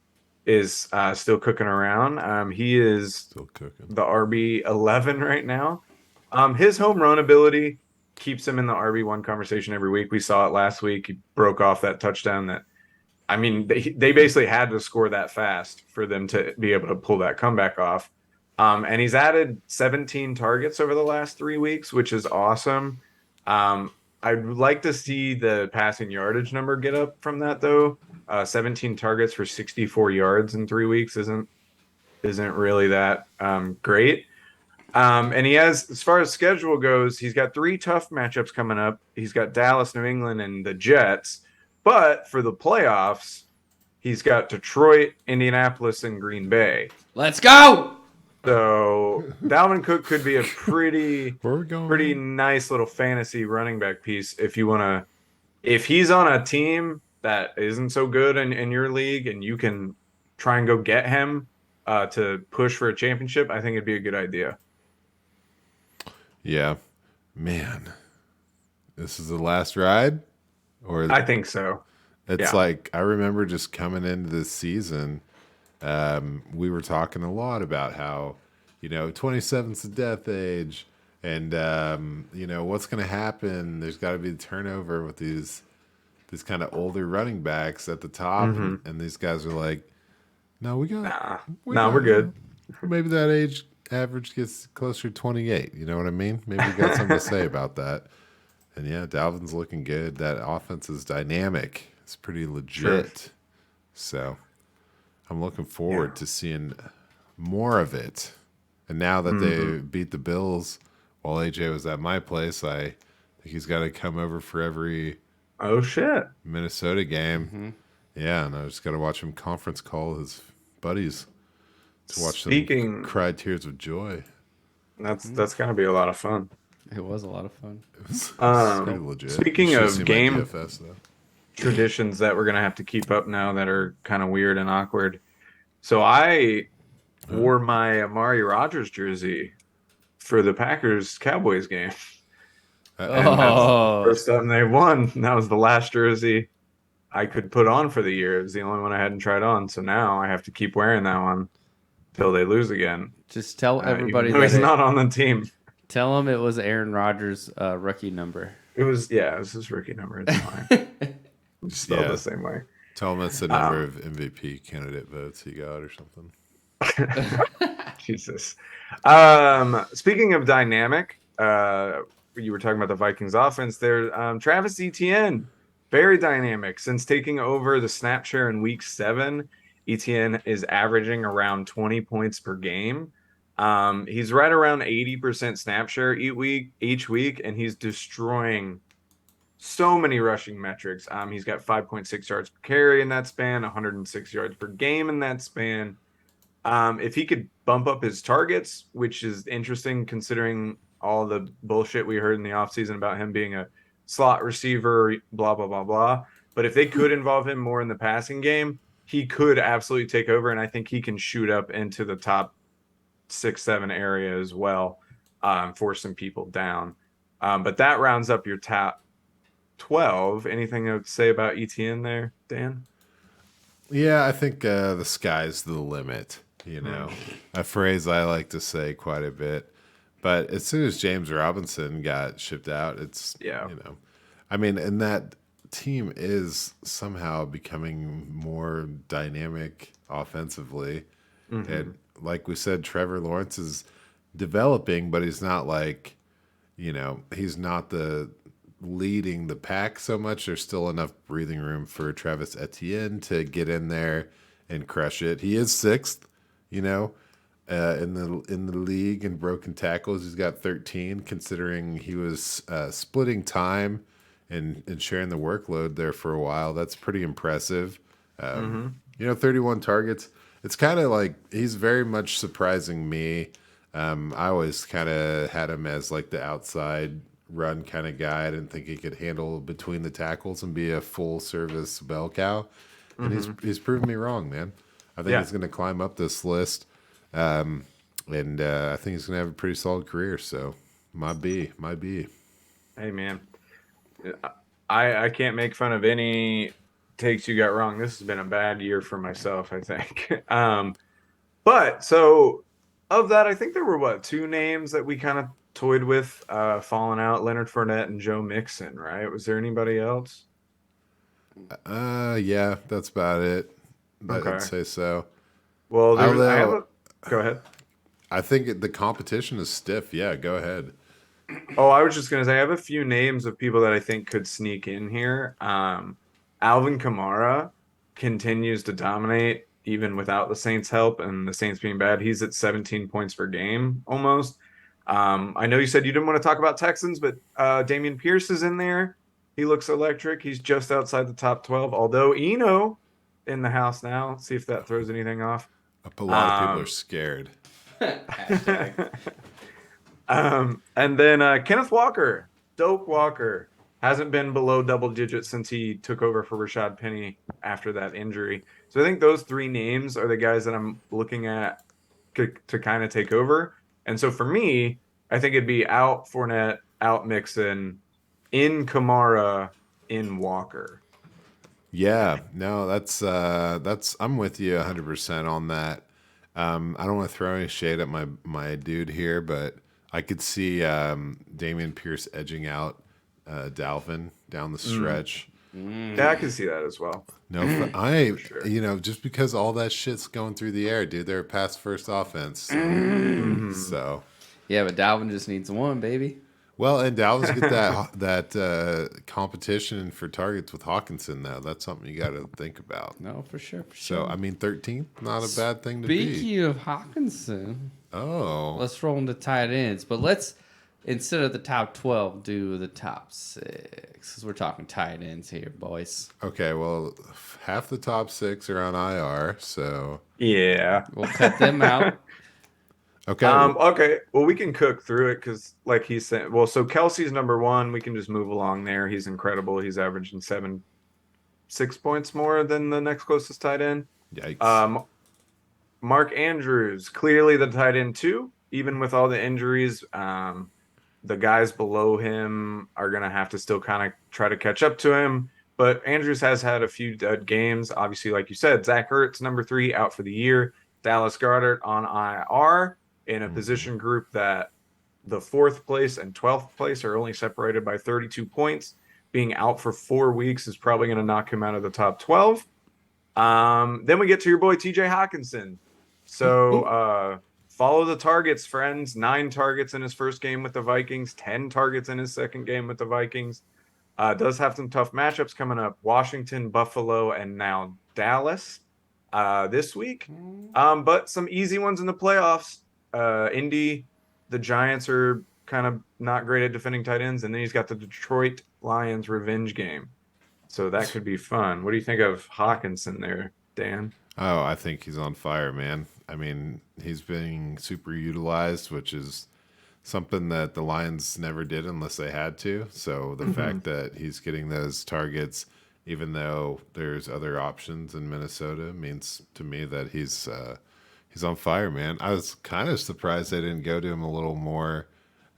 is still cooking around. He is Still cooking. the RB11 right now. His home run ability keeps him in the RB1 conversation every week. We saw it last week. He broke off that touchdown that, I mean, they basically had to score that fast for them to be able to pull that comeback off. And he's added 17 targets over the last 3 weeks, which is awesome. I'd like to see the passing yardage number get up from that though. 17 targets for 64 yards in 3 weeks isn't really that great. And he has, as far as schedule goes, he's got 3 tough matchups coming up. He's got Dallas, New England, and the Jets. But for the playoffs, he's got Detroit, Indianapolis, and Green Bay. Let's go. So Dalvin Cook could be a pretty Where are we going? pretty nice little fantasy running back piece if you want to. If he's on a team that isn't so good in your league and you can try and go get him to push for a championship, I think it'd be a good idea. Yeah, man, this is the last ride, or I think so. it's Yeah. like I remember just coming into this season. We were talking a lot about how 27's the death age, and what's going to happen. There's got to be turnover with these kind of older running backs at the top, and these guys are like, no, We're good. maybe that age average gets closer to 28. You know what I mean? Maybe we got something to say about that. And yeah, Dalvin's looking good. That offense is dynamic. It's pretty legit. Sure. So I'm looking forward to seeing more of it. And now that they beat the Bills while AJ was at my place, I think he's got to come over for every Oh shit. Minnesota game. Yeah, and I just got to watch him conference call his buddies to watch them cry tears of joy. That's gonna be a lot of fun. It was a lot of fun. It's pretty legit. Speaking You should of see my game DFS, though. traditions that we're gonna have to keep up now that are kind of weird and awkward. So I wore my Amari Rogers jersey for the Packers Cowboys game. And that's the first time they won. That was the last jersey I could put on for the year. It was the only one I hadn't tried on. So now I have to keep wearing that one till they lose again. Just tell everybody even though he's not on the team. Tell him it was Aaron Rodgers' rookie number. It was his rookie number. It's fine. It's spelled the same way. Tell him that's the number of MVP candidate votes he got or something. Jesus. Speaking of dynamic, you were talking about the Vikings offense there. Travis Etienne, very dynamic. Since taking over the snap share in week 7, Etienne is averaging around 20 points per game. He's right around 80% snap share each week, and he's destroying so many rushing metrics. He's got 5.6 yards per carry in that span, 106 yards per game in that span. If he could bump up his targets, which is interesting considering all the bullshit we heard in the offseason about him being a slot receiver, blah, blah, blah, blah. But if they could involve him more in the passing game, he could absolutely take over, and I think he can shoot up into the top 6-7 area as well, force some people down. But that rounds up your top 12. Anything I would say about ETN there, Dan? Yeah, I think the sky's the limit. A phrase I like to say quite a bit. But as soon as James Robinson got shipped out, I mean, and that team is somehow becoming more dynamic offensively. And like we said, Trevor Lawrence is developing, but he's not like, he's not the leading the pack so much. There's still enough breathing room for Travis Etienne to get in there and crush it. He is 6th, in the league in broken tackles. He's got 13, considering he was splitting time and sharing the workload there for a while. That's pretty impressive. 31 targets. It's kind of like he's very much surprising me. I always kind of had him as like the outside run kind of guy. I didn't think he could handle between the tackles and be a full service bell cow. And he's proven me wrong, man. I think he's going to climb up this list. And I think he's going to have a pretty solid career. So my B. Hey, man. I can't make fun of any takes you got wrong. This has been a bad year for myself, I think. But so of that, I think there were 2 names that we kind of toyed with falling out: Leonard Fournette and Joe Mixon, right? Was there anybody else? Yeah, that's about it. Okay. I'd say so. Well, go ahead. I think the competition is stiff. Yeah, go ahead. Oh, I was just going to say I have a few names of people that I think could sneak in here. Alvin Kamara continues to dominate even without the Saints' help and the Saints being bad. He's at 17 points per game almost. I know you said you didn't want to talk about Texans, but Dameon Pierce is in there. He looks electric. He's just outside the top 12, although Eno in the house now. Let's see if that throws anything off. A lot of people are scared. Hashtag. And then Kenneth Walker, Doak Walker, hasn't been below double digits since he took over for Rashad Penny after that injury. So I think those three names are the guys that I'm looking at to kind of take over. And so for me, I think it'd be out Fournette, out Mixon, in Kamara, in Walker. Yeah, no, that's I'm with you 100% on that. I don't want to throw any shade at my dude here, but I could see Damian Pierce edging out Dalvin down the stretch. Yeah, I can see that as well. No, Sure. just because all that shit's going through the air, dude. They're a pass first offense. So, Yeah, but Dalvin just needs one, baby. well, and Dalvin's get that competition for targets with Hawkinson though. That's something you got to think about. No, for sure. So, I mean, 13th, not a bad thing to be. Speaking of Hawkinson, Oh, let's roll into tight ends. But let's, instead of the top 12, do the top 6. Because we're talking tight ends here, boys. okay. Well, half the top 6 are on IR. So, Yeah. We'll cut them out. okay. Okay. Well, we can cook through it because, like he said, well, so Kelsey's number one. We can just move along there. He's incredible. He's averaging 6 points more than the next closest tight end. Yikes. Mark Andrews, clearly the tight end too, even with all the injuries. The guys below him are going to have to still kind of try to catch up to him. But Andrews has had a few dead games. Obviously, like you said, Zach Ertz, number 3, out for the year. Dallas Goedert on IR in a position group that the 4th place and 12th place are only separated by 32 points. Being out for 4 weeks is probably going to knock him out of the top 12. Then we get to your boy TJ Hawkinson. So follow the targets, friends. 9 targets in his first game with the Vikings, 10 targets in his second game with the Vikings. Does have some tough matchups coming up. Washington, Buffalo, and now Dallas this week. But some easy ones in the playoffs. Indy, the Giants are kind of not great at defending tight ends. And then he's got the Detroit Lions revenge game. So that could be fun. What do you think of Hawkinson there, Dan? Oh, I think he's on fire, man. I mean, he's being super utilized, which is something that the Lions never did unless they had to. So the fact that he's getting those targets, even though there's other options in Minnesota, means to me that he's on fire, man. I was kind of surprised they didn't go to him a little more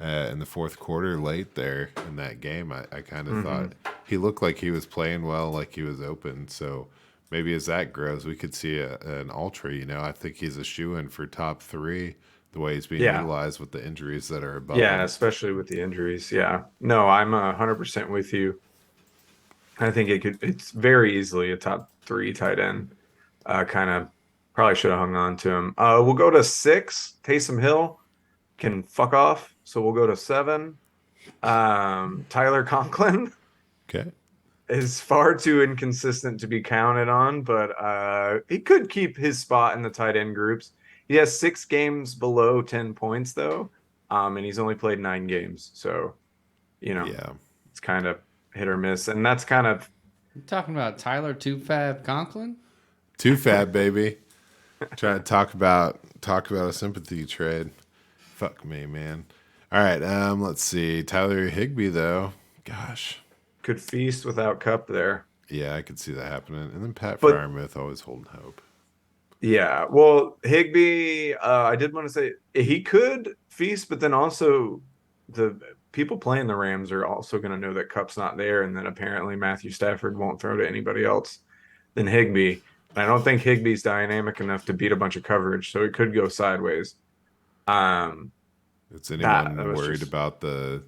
in the fourth quarter late there in that game. I kind of thought he looked like he was playing well, like he was open. So maybe as that grows, we could see an ultra. I think he's a shoo-in for top 3, the way he's being utilized with the injuries that are above him. Especially with the injuries. Yeah. No, I'm 100% with you. I think it's very easily a top 3 tight end. Kind of probably should have hung on to him. We'll go to 6. Taysom Hill can fuck off. So we'll go to 7. Tyler Conklin. Okay. Is far too inconsistent to be counted on, but he could keep his spot in the tight end groups. He has 6 games below 10 points, though, and he's only played 9 games. So, it's kind of hit or miss. And that's kind of... You talking about Tyler Too Fab Conklin? Too fab, baby. Trying to talk about a sympathy trade. Fuck me, man. All right, let's see. Tyler Higbee, though. Gosh. Could feast without Cup there. Yeah, I could see that happening. And then Pat But- Freiermuth always holding hope. Yeah, well, Higbee, I did want to say he could feast, but then also the people playing the Rams are also going to know that Cup's not there, and then apparently Matthew Stafford won't throw to anybody else than Higbee. And I don't think Higbee's dynamic enough to beat a bunch of coverage, so it could go sideways. Is anyone that was worried just- about the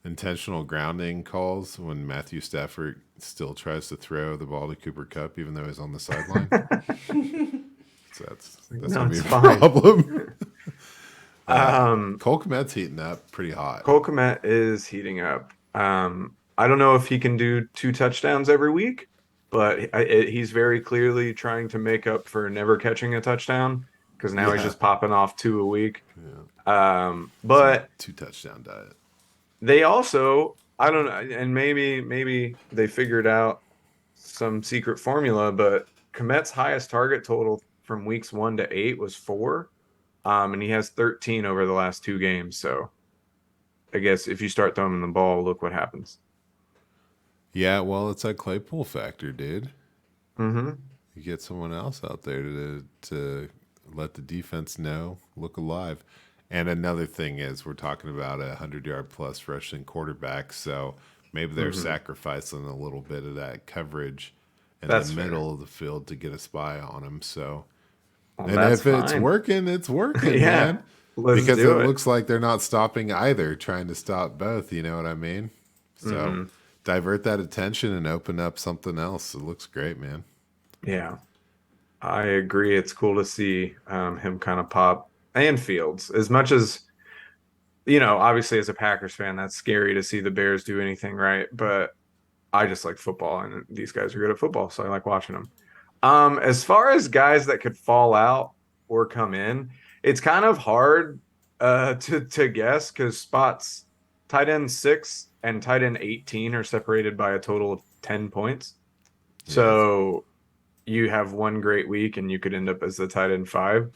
intentional grounding calls when Matthew Stafford still tries to throw the ball to Cooper Kupp even though he's on the sideline? So that's No, gonna be it's a fine. problem. Cole Kmet's heating up pretty hot. Cole Kmet is heating up. I don't know if he can do 2 touchdowns every week, but he's very clearly trying to make up for never catching a touchdown because now he's Yeah. just popping off 2 a week. Yeah. But 2 touchdown diet. they also, I don't know, and maybe they figured out some secret formula, but Kmet's highest target total from weeks 1 to 8 was 4. And he has 13 over the last 2 games. So I guess if you start throwing him the ball, look what happens. Yeah, well, it's that Claypool factor, dude. Mm-hmm. You get someone else out there to let the defense know, look alive. And another thing is, we're talking about a 100-yard plus rushing quarterback, so maybe they're Mm-hmm. sacrificing a little bit of that coverage in the That's fair. middle of the field to get a spy on him. So, Well, and that's if fine. it's working, Yeah, man. let's Because it do it. looks like they're not stopping either, trying to stop both. You know what I mean? So Mm-hmm. divert that attention and open up something else. It looks great, man. Yeah, I agree. It's cool to see him kind of pop and Fields. As much as, obviously as a Packers fan, that's scary to see the Bears do anything right. But I just like football, and these guys are good at football, so I like watching them. As far as guys that could fall out or come in, it's kind of hard to guess because spots tight end 6 and tight end 18 are separated by a total of 10 points. Yeah. So you have one great week and you could end up as the tight end 5.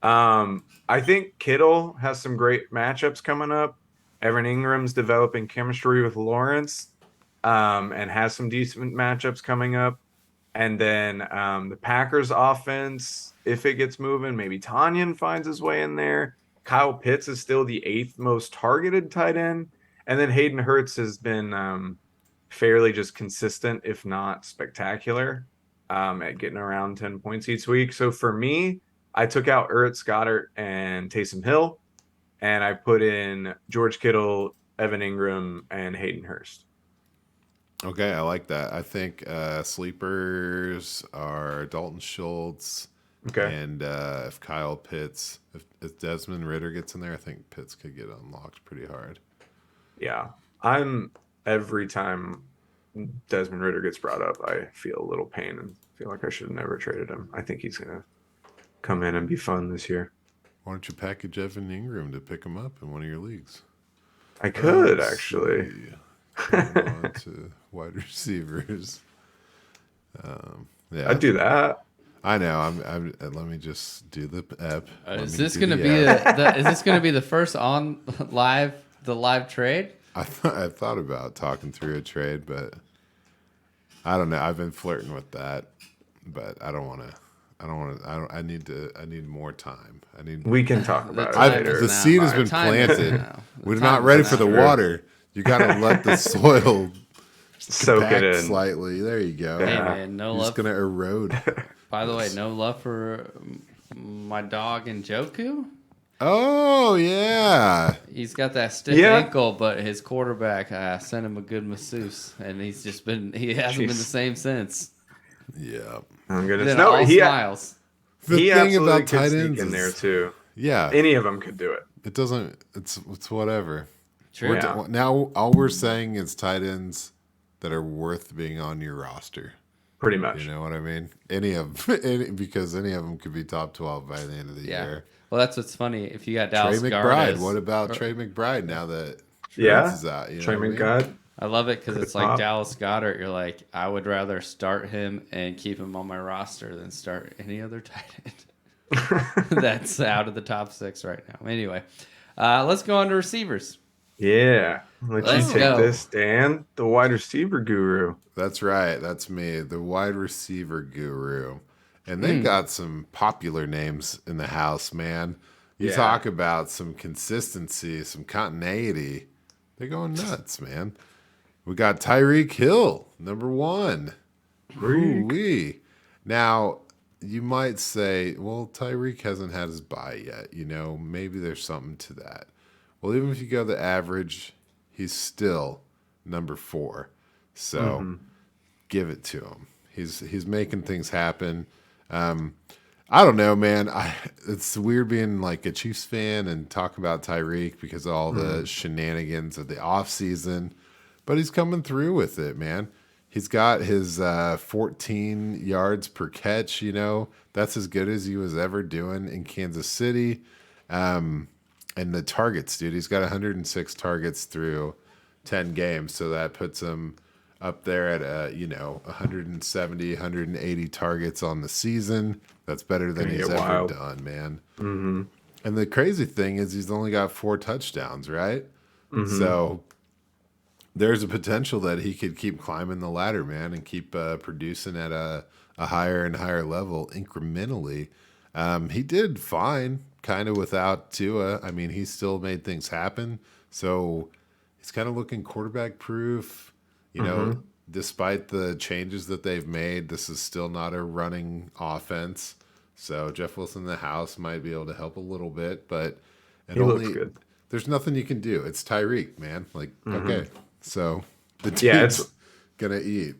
I think Kittle has some great matchups coming up. Evan Ingram's developing chemistry with Lawrence, and has some decent matchups coming up. And then the Packers offense, if it gets moving, maybe Tanyan finds his way in there. Kyle Pitts is still the 8th most targeted tight end. And then Hayden Hurts has been fairly just consistent, if not spectacular, at getting around 10 points each week. So for me, I took out Ertz, Goddard, and Taysom Hill, and I put in George Kittle, Evan Ingram, and Hayden Hurst. Okay, I like that. I think sleepers are Dalton Schultz, Okay. and if Kyle Pitts, if Desmond Ritter gets in there, I think Pitts could get unlocked pretty hard. Yeah. I'm every time Desmond Ritter gets brought up, I feel a little pain and feel like I should have never traded him. I think he's going to come in and be fun this year. Why don't you package Evan Ingram to pick him up in one of your leagues? I could Let's actually. see. Going on to wide receivers. Yeah, I'd do that. I know. Let me just do the app. Is this gonna be is this gonna be the first on live trade? I thought about talking through a trade, but I don't know. I've been flirting with that, but I don't want to. I need more time. We can talk about it time later. is The now. seed has Our been time is planted. now. The We're time not is ready now. for the Sure. water. You got to let the soil Soak it compact in. slightly. There you go. Hey Yeah. man, no You're love. just gonna erode. By the way, no love for my dog Njoku. Oh yeah. He's got that stiff Yeah. ankle, but his quarterback sent him a good masseuse, and he hasn't been the Jeez. same since. Yeah. I'm gonna Then no. all He smiles. The he thing absolutely about could tight sneak ends in there is, too. yeah, Any of them could do it. it doesn't. It's whatever. True. Yeah. Now all we're saying is tight ends that are worth being on your roster. Pretty much. You know what I mean? Because any of them could be top 12 by the end of the Yeah. year. Well, that's what's funny. If you got Trey Dallas McBride. Goedert, What about Trey McBride now that Yeah. Fields is out? You know Trey what I mean? McGodd. I love it because Good it's like pop. Dallas Goddard. You're like, I would rather start him and keep him on my roster than start any other tight end that's out of the top 6 right now. Anyway, let's go on to receivers. Yeah. Let Let's you take go. this, Dan, the wide receiver guru. That's right. That's me, the wide receiver guru. And Hmm. they got some popular names in the house, man. You Yeah. talk about some consistency, some continuity. They're going nuts, man. We got Tyreek Hill, number 1. Ooh-wee. Now, you might say, well, Tyreek hasn't had his bye yet. You know, maybe there's something to that. Well, even if you go the average, he's still number 4. So give it to him. He's making things happen. I don't know, man. It's weird being like a Chiefs fan and talking about Tyreek because of all the shenanigans of the offseason. But he's coming through with it, man. He's got his 14 yards per catch, you know. That's as good as he was ever doing in Kansas City. And the targets, dude. He's got 106 targets through 10 games. So that puts him up there at 170, 180 targets on the season. That's better than Gonna he's get ever wild. done, man. And the crazy thing is he's only got 4 touchdowns, right? So there's a potential that he could keep climbing the ladder, man, and keep producing at a higher and higher level incrementally. He did fine, kind of without Tua. I mean, he still made things happen. So he's kind of looking quarterback proof. You know, despite the changes that they've made, this is still not a running offense. So Jeff Wilson in the house might be able to help a little bit, but He looks good. there's nothing you can do. It's Tyreek, man. Like, okay. So the Yeah, dude's gonna eat.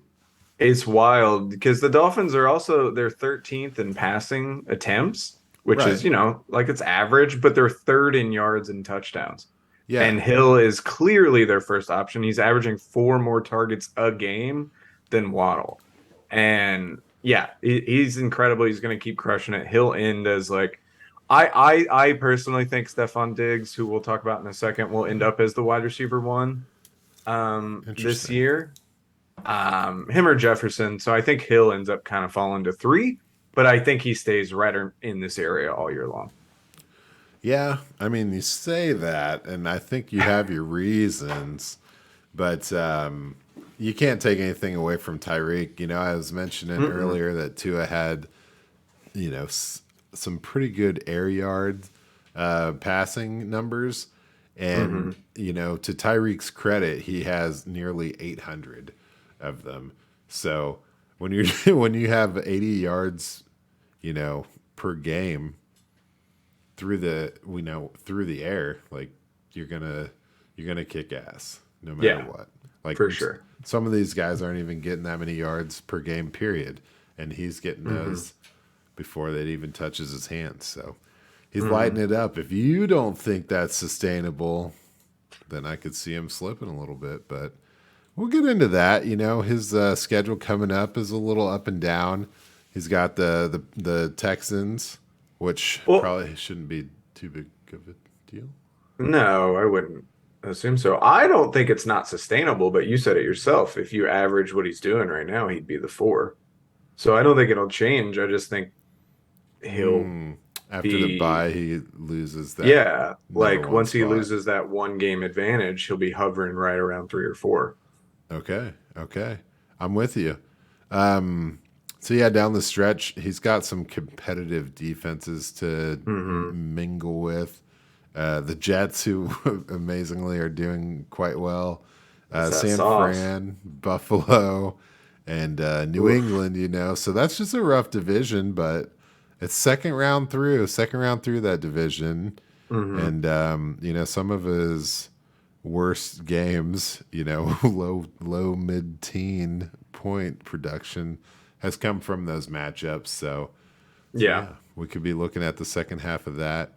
It's wild because the Dolphins are also they're 13th in passing attempts, which is, Right. like it's average, but they're third in yards and touchdowns. Yeah. And Hill is clearly their first option. He's averaging 4 more targets a game than Waddle. And yeah, he's incredible. He's going to keep crushing it. He'll end as like I personally think Stephon Diggs, who we'll talk about in a second, will end up as the wide receiver 1 this Interesting. year. Him or Jefferson. So I think Hill ends up kind of falling to 3, but I think he stays right in this area all year long. Yeah. I mean, you say that, and I think you have your reasons, but you can't take anything away from Tyreek. You know, I was mentioning earlier that Tua had, some pretty good air yards passing numbers. And, to Tyreek's credit, he has nearly 800 of them. So when you when you have 80 yards, per game through the air, like you're gonna kick ass no matter what. Like for sure. Some of these guys aren't even getting that many yards per game, period. And he's getting those before that even touches his hands. So he's lighting it up. If you don't think that's sustainable, then I could see him slipping a little bit. But we'll get into that. His schedule coming up is a little up and down. He's got the Texans, which probably shouldn't be too big of a deal. No, I wouldn't assume so. I don't think it's not sustainable, but you said it yourself. If you average what he's doing right now, he'd be the 4. So I don't think it'll change. I just think he'll After the bye, he loses that. Yeah, like #1 once he spot. loses that 1 game advantage, he'll be hovering right around 3 or 4. Okay. I'm with you. So yeah, down the stretch, he's got some competitive defenses to mingle with. The Jets, who amazingly are doing quite well. San Fran, Buffalo, and New England, So that's just a rough division, but it's second round through that division. And, some of his worst games, low mid-teen point production has come from those matchups. So yeah, we could be looking at the second half of that.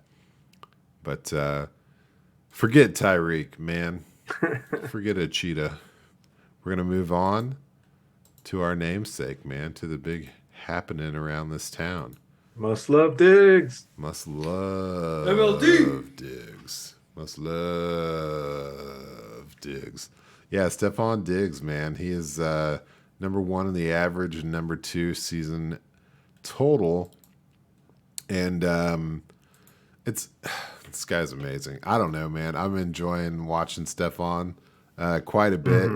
But forget Tyreek, man. Forget a cheetah. We're going to move on to our namesake, man, to the big happening around this town. Must love Diggs. Must love MLD. Diggs. Must love Diggs. Yeah, Stephon Diggs, man. He is number 1 in the average and number 2 season total. And this guy's amazing. I don't know, man. I'm enjoying watching Stephon quite a bit.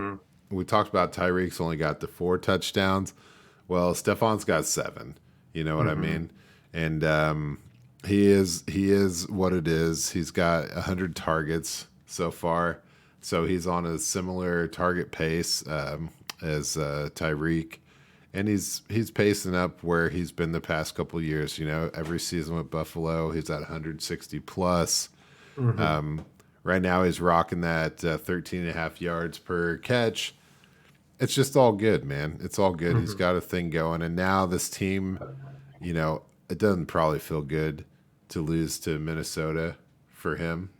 We talked about Tyreek's only got the 4 touchdowns. Well, Stephon's got 7. You know what I mean? And he is what it is. He's got 100 targets so far. So he's on a similar target pace as Tyreek. And he's pacing up where he's been the past couple of years. Every season with Buffalo, he's at 160 plus. Right now, he's rocking that 13 and a half yards per catch. It's just all good, man. It's all good. He's got a thing going. And now this team, it doesn't probably feel good to lose to Minnesota for him.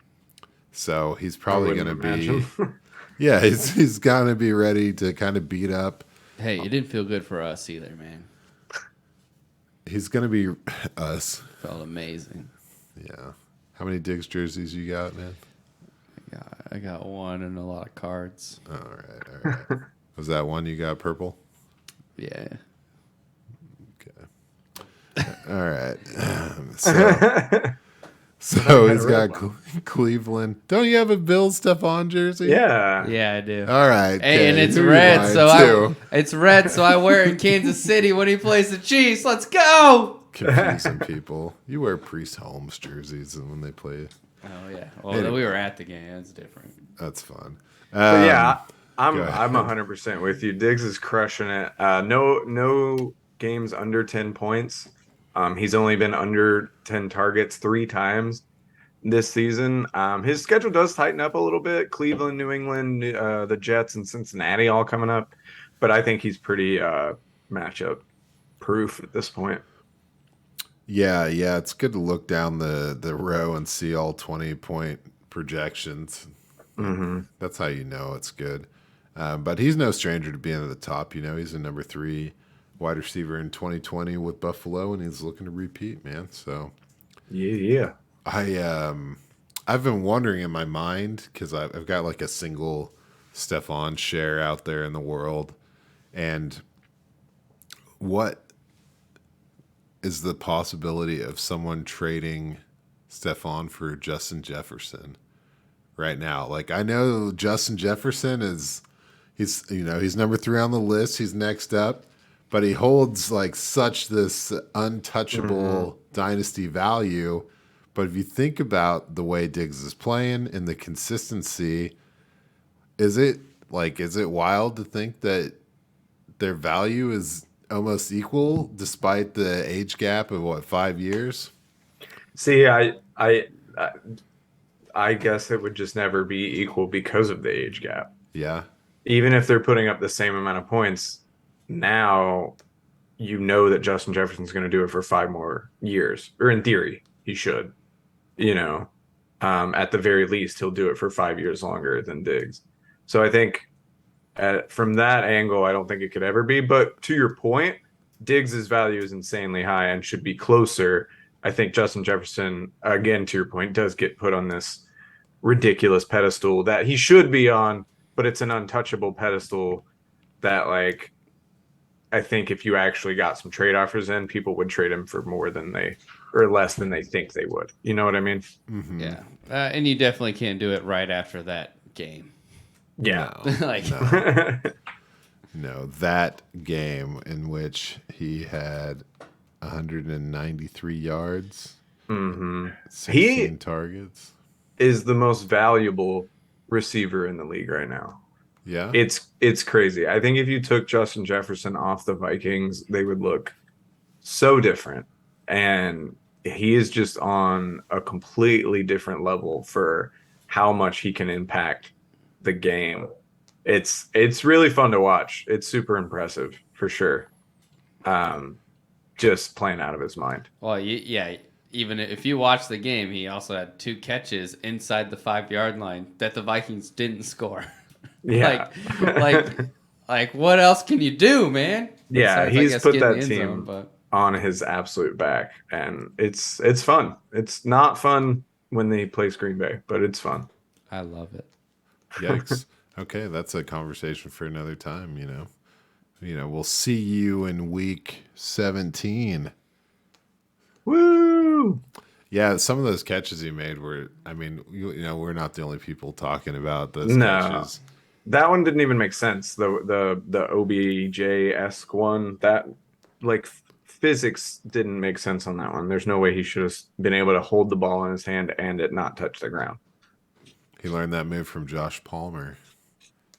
So he's probably going to be, he's going to be ready to kind of beat up. Hey, it didn't feel good for us either, man. He's going to be us. Felt amazing. Yeah. How many Diggs jerseys you got, man? I got 1 and a lot of cards. All right. Was that one you got purple? Yeah. Okay. All right. So So had he's a red got one. Cleveland. Don't you have a Bills Stephon jersey? Yeah. Yeah, I do. All right. Hey, and okay. it's Who you red, buying so to? I wear it in Kansas City when he plays the Chiefs. Let's go! Confusing people. You wear Priest Holmes jerseys and when they play. Oh yeah. Well, Anyway. we were at the game. That's different. That's fun. But yeah, Go I'm ahead. 100% with you. Diggs is crushing it. No games under 10 points. He's only been under 10 targets 3 times this season. His schedule does tighten up a little bit. Cleveland, New England, the Jets, and Cincinnati all coming up. But I think he's pretty matchup proof at this point. Yeah, it's good to look down the row and see all 20-point projections. Mm-hmm. That's how you know it's good. But he's no stranger to being at the top. He's a number 3 wide receiver in 2020 with Buffalo, and he's looking to repeat, man. So Yeah. I've been wondering in my mind because I've got like a single Stephon share out there in the world, and what is the possibility of someone trading Stephon for Justin Jefferson right now? Like I know Justin Jefferson he's number 3 on the list. He's next up, but he holds like such this untouchable dynasty value. But if you think about the way Diggs is playing and the consistency, is it wild to think that their value is almost equal despite the age gap of 5 years? See, I guess it would just never be equal because of the age gap. Yeah. Even if they're putting up the same amount of points, now you know that Justin Jefferson's going to do it for 5 more years, or in theory, he should. At the very least, he'll do it for 5 years longer than Diggs. So I think from that angle, I don't think it could ever be. But to your point, Diggs's value is insanely high and should be closer. I think Justin Jefferson, again, to your point, does get put on this ridiculous pedestal that he should be on, but it's an untouchable pedestal that, like, I think if you actually got some trade offers in, people would trade him for more than or less than they think they would. You know what I mean? Mm-hmm. Yeah. And you definitely can't do it right after that game. Yeah. No, that game in which he had 193 yards, 16 targets. Is the most valuable receiver in the league right now. Yeah. It's crazy. I think if you took Justin Jefferson off the Vikings, they would look so different. And he is just on a completely different level for how much he can impact the game. It's really fun to watch. It's super impressive for sure. Just playing out of his mind. Well, yeah. Even if you watch the game, he also had 2 catches inside the 5-yard line that the Vikings didn't score. Yeah. like what else can you do, man? Yeah, Besides, I he's guess, put getting that the end team zone, but on his absolute back, and it's fun. It's not fun when he plays Green Bay, but it's fun. I love it. Yikes. Okay, that's a conversation for another time, We'll see you in week 17. Woo! Yeah, some of those catches he made were, we're not the only people talking about those catches. That one didn't even make sense. The OBJ-esque one, that like physics didn't make sense on that one. There's no way he should have been able to hold the ball in his hand and it not touch the ground. He learned that move from Josh Palmer.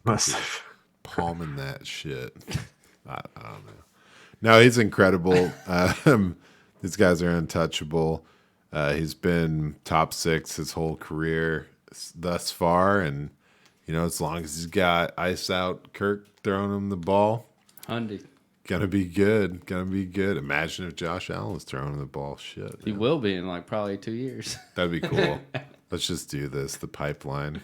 Must have. Palming that shit. I don't know. No, he's incredible. These guys are untouchable. He's been top 6 his whole career thus far, and as long as he's got ice out Kirk throwing him the ball, Hundy. gonna be good. Imagine if Josh Allen was throwing him the ball. Shit, man. He will be in like probably 2 years. That'd be cool. Let's just do this. The pipeline.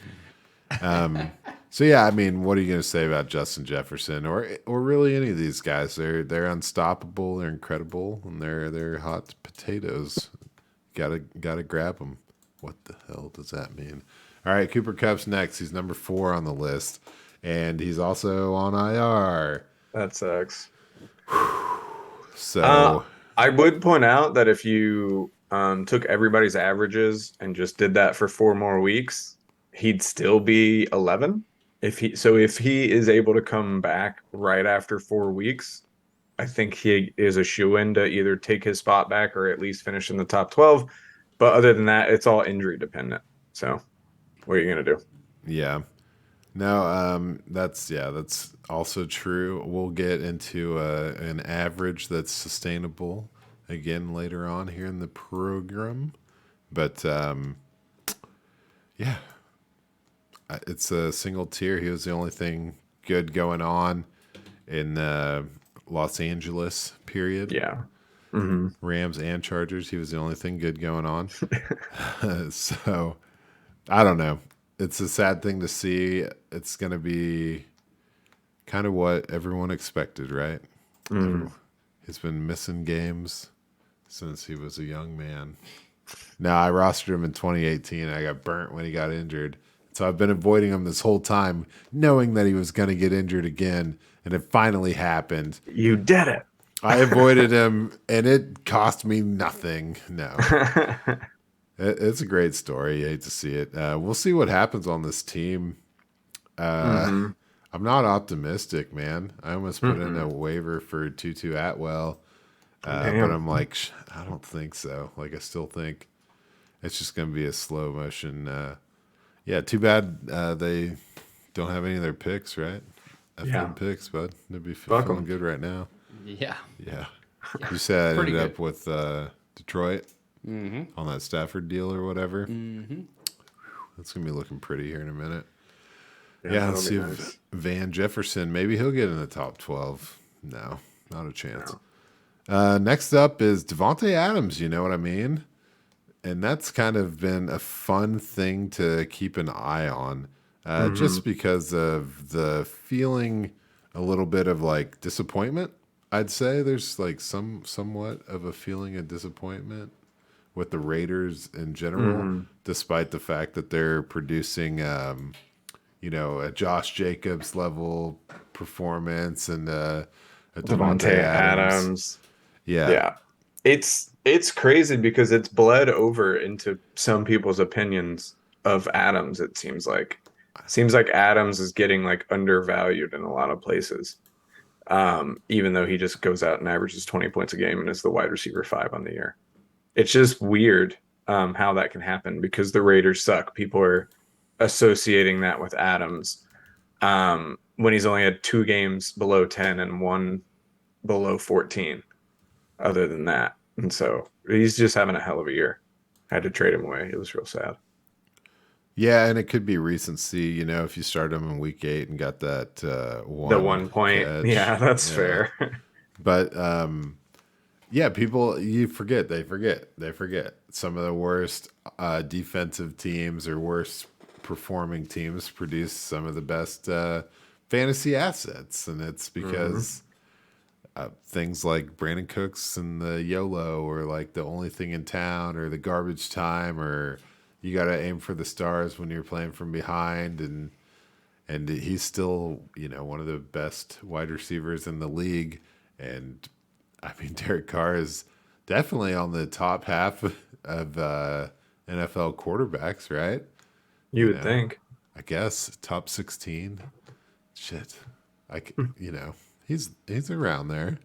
So yeah, what are you gonna say about Justin Jefferson or really any of these guys? They're unstoppable. They're incredible, and they're hot potatoes. Gotta grab them. What the hell does that mean? All right, Cooper Kupp's next. He's number 4 on the list, and he's also on IR. That sucks. So I would point out that if you took everybody's averages and just did that for 4 more weeks, he'd still be 11. If he is able to come back right after 4 weeks, I think he is a shoe-in to either take his spot back or at least finish in the top 12. But other than that, it's all injury dependent. So what are you gonna do? Yeah. No, that's also true. We'll get into an average that's sustainable again later on here in the program. But yeah, it's a single tier. He was the only thing good going on in Los Angeles, period. Yeah. Hmm. Rams and Chargers. He was the only thing good going on. So I don't know. It's a sad thing to see. It's going to be kind of what everyone expected, right? Mm. He's been missing games since he was a young man. Now, I rostered him in 2018. I got burnt when he got injured. So I've been avoiding him this whole time, knowing that he was going to get injured again. And it finally happened. You did it. I avoided him, and it cost me nothing. No. It's a great story. You hate to see it. We'll see what happens on this team. Hmm. I'm not optimistic, man. I almost put in a Mm-mm. waiver for Tutu Atwell, but Damn. I'm like, I don't think so. Like, I still think it's just going to be a slow motion. Yeah, too bad they don't have any of their picks, right? Yeah. FM picks, bud. They'd be Fuck feeling 'em. good right now. Yeah. Yeah. You said I Pretty ended good. up with Detroit Mm-hmm. on that Stafford deal or whatever. Mm-hmm. That's going to be looking pretty here in a minute. Yeah, Yeah, that'll let's be see nice. if Van Jefferson, maybe he'll get in the top 12. No, not a chance. No. Next up is Devontae Adams, you know what I mean? And that's kind of been a fun thing to keep an eye on, Hmm. just because of the feeling a little bit of like disappointment. I'd say there's like somewhat of a feeling of disappointment with the Raiders in general, Hmm. despite the fact that they're producing a Josh Jacobs level performance and a Devontae Devontae Adams. Adams. Yeah. Yeah. It's crazy because it's bled over into some people's opinions of Adams, it seems like. Seems like Adams is getting like undervalued in a lot of places. Even though he just goes out and averages 20 points a game and is the wide receiver 5 on the year. It's just weird how that can happen because the Raiders suck. People are associating that with Adams when he's only had 2 games below 10 and one below 14 other than that. And so he's just having a hell of a year. I had to trade him away. It was real sad. Yeah, and it could be recency, if you start him in week 8 and got that The one 1 point. Yeah, catch. that's Yeah. fair. But yeah, people, they forget. Some of the worst defensive teams or worst performing teams produce some of the best fantasy assets. And it's Hmm. because things like Brandon Cooks and the YOLO or like the only thing in town or the garbage time or you got to aim for the stars when you're playing from behind and he's still one of the best wide receivers in the league and I mean Derek Carr is definitely on the top half of NFL quarterbacks, right? You you would know think. I guess top 16. Shit. He's around there.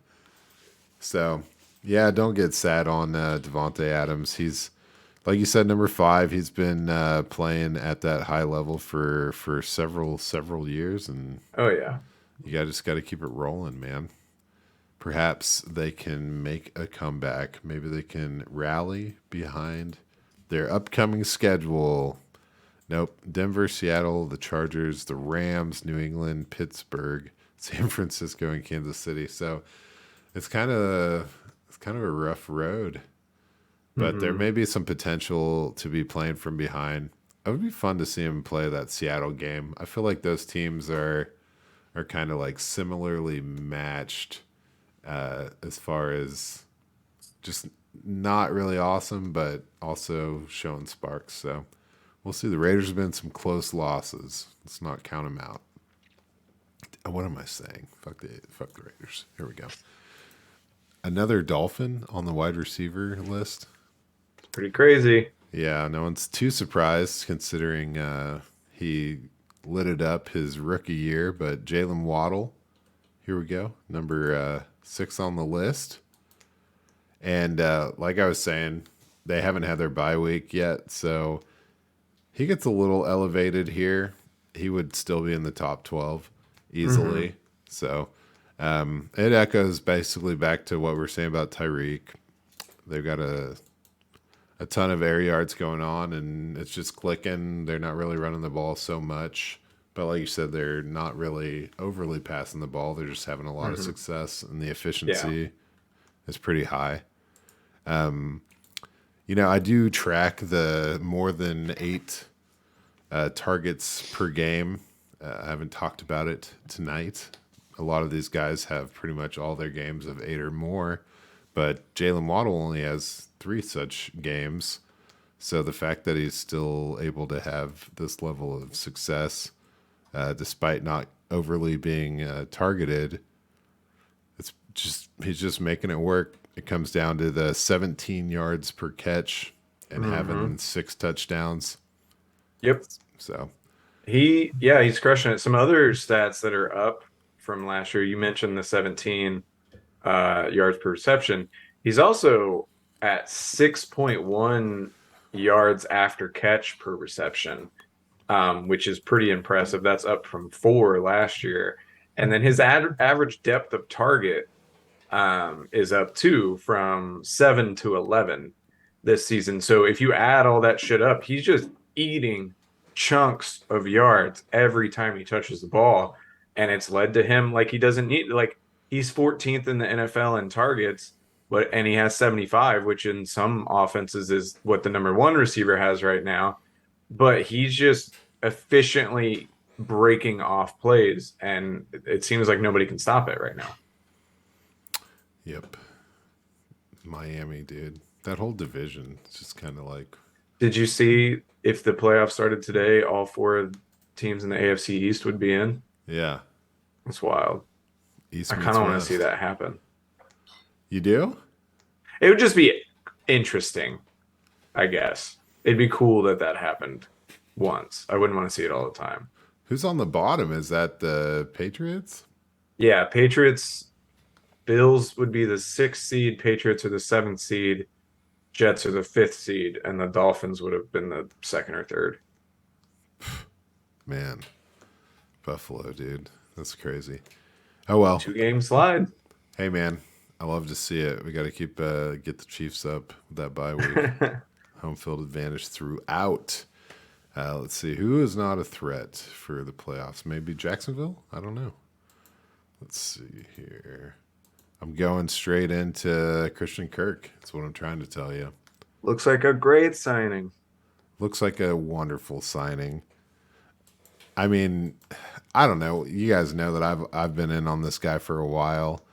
So, yeah, don't get sad on Devontae Adams. He's like you said, number 5. He's been playing at that high level for several years, and Oh yeah. just got to keep it rolling, man. Perhaps they can make a comeback. Maybe they can rally behind their upcoming schedule. Nope. Denver, Seattle, the Chargers, the Rams, New England, Pittsburgh, San Francisco, and Kansas City. So it's kind of a rough road, but there Hmm. may be some potential to be playing from behind. It would be fun to see him play that Seattle game. I feel like those teams are kind of like similarly matched as far as just not really awesome, but also showing sparks. So we'll see. The Raiders have been some close losses. Let's not count them out. What am I saying? Fuck the Raiders. Here we go. Another Dolphin on the wide receiver list. Pretty crazy. Yeah, no one's too surprised considering he lit it up his rookie year. But Jalen Waddle, here we go, number 6 on the list. And like I was saying, they haven't had their bye week yet, so he gets a little elevated here. He would still be in the top 12 easily. Mm-hmm. So it echoes basically back to what we are saying about Tyreek. They've got a ton of air yards going on, and it's just clicking. They're not really running the ball so much. But like you said, they're not really overly passing the ball. They're just having a lot of success, and the efficiency is pretty high. I do track the more than 8 targets per game. I haven't talked about it tonight. A lot of these guys have pretty much all their games of 8 or more, but Jalen Waddle only has 3 such games. So the fact that he's still able to have this level of success, despite not overly being targeted, he's just making it work. It comes down to the 17 yards per catch and having 6 touchdowns. Yep. So He's crushing it. Some other stats that are up from last year. You mentioned the 17 yards per reception. He's also at 6.1 yards after catch per reception, which is pretty impressive. That's up from 4 last year. And then his average depth of target is up too, from 7 to 11 this season. So if you add all that shit up, he's just eating chunks of yards every time he touches the ball. And it's led to him, like, he doesn't need, like, he's 14th in the NFL in targets, and he has 75, which in some offenses is what the number 1 receiver has right now. But he's just efficiently breaking off plays, and it seems like nobody can stop it right now. Yep. Miami, dude. That whole division is just kind of like. Did you see if the playoffs started today, all 4 teams in the AFC East would be in? Yeah. That's wild. East I meets kind of want to West. see that happen. You do? It would just be interesting, I guess. It'd be cool that happened once. I wouldn't want to see it all the time. Who's on the bottom? Is that the Patriots? Yeah, Patriots, Bills would be the 6th seed, Patriots are the 7th seed, Jets are the 5th seed, and the Dolphins would have been the 2nd or 3rd. Man. Buffalo, dude. That's crazy. Oh, well. 2-game slide. Hey, man. I love to see it. We got to get the Chiefs up with that bye week. Home field advantage throughout. Let's see. Who is not a threat for the playoffs? Maybe Jacksonville? I don't know. Let's see here. I'm going straight into Christian Kirk. That's what I'm trying to tell you. Looks like a great signing. Looks like a wonderful signing. I mean, I don't know. You guys know that I've been in on this guy for a while.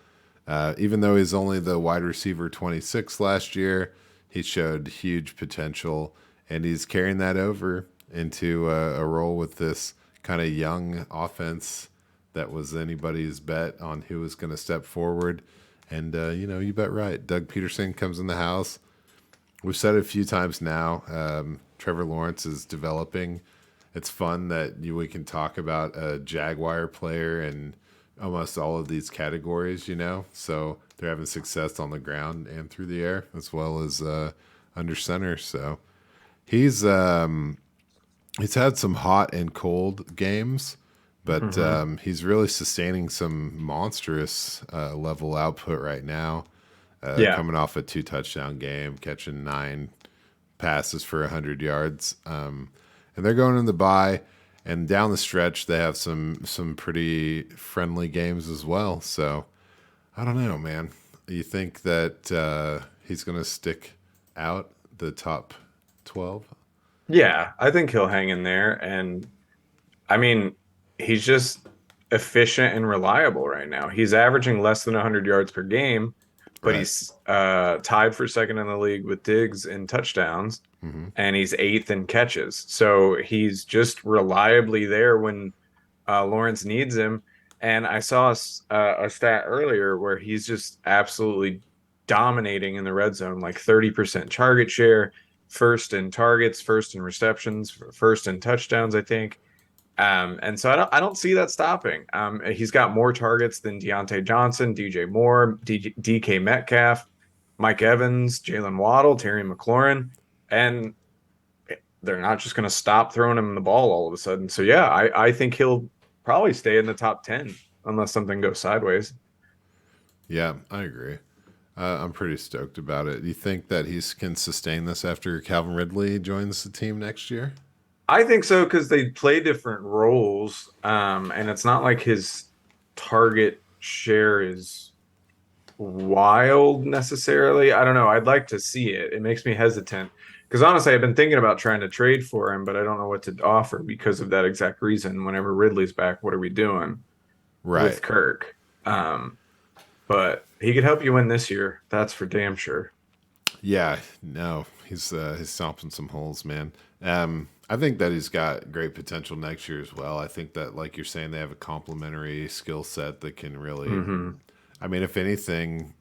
Even though he's only the wide receiver 26 last year, he showed huge potential, and he's carrying that over into a role with this kind of young offense that was anybody's bet on who was going to step forward. And, you bet right. Doug Peterson comes in the house. We've said it a few times now. Trevor Lawrence is developing. It's fun that we can talk about a Jaguar player in almost all of these categories, So they're having success on the ground and through the air as well as under center. So he's had some hot and cold games, but he's really sustaining some monstrous level output right now. Coming off a 2-touchdown game, catching 9 passes for 100 yards. And they're going in the bye, and down the stretch they have some pretty friendly games as well. So I don't know, man. You think that he's going to stick out the top 12? Yeah, I think he'll hang in there. And I mean, he's just efficient and reliable right now. He's averaging less than 100 yards per game, but Right. he's tied for 2nd in the league with Diggs in touchdowns, and he's 8th in catches. So he's just reliably there when Lawrence needs him. And I saw a stat earlier where he's just absolutely dominating in the red zone, like 30% target share. first in targets, first in receptions, first in touchdowns, I think. And so I don't see that stopping. He's got more targets than Deontay Johnson, DJ Moore, DK Metcalf, Mike Evans, Jalen Waddle, Terry McLaurin, and they're not just going to stop throwing him the ball all of a sudden. So yeah, I think he'll probably stay in the top 10 unless something goes sideways. Yeah, I agree. I'm pretty stoked about it. You think that he can sustain this after Calvin Ridley joins the team next year? I think so because they play different roles, and it's not like his target share is wild necessarily. I don't know. I'd like to see it. It makes me hesitant because honestly, I've been thinking about trying to trade for him, but I don't know what to offer because of that exact reason. Whenever Ridley's back, what are we doing Right. with Kirk? But he could help you win this year. That's for damn sure. Yeah, no, he's stomping some holes, man. I think that he's got great potential next year as well. I think that, like you're saying, they have a complementary skill set that can really. Hmm. I mean, if anything,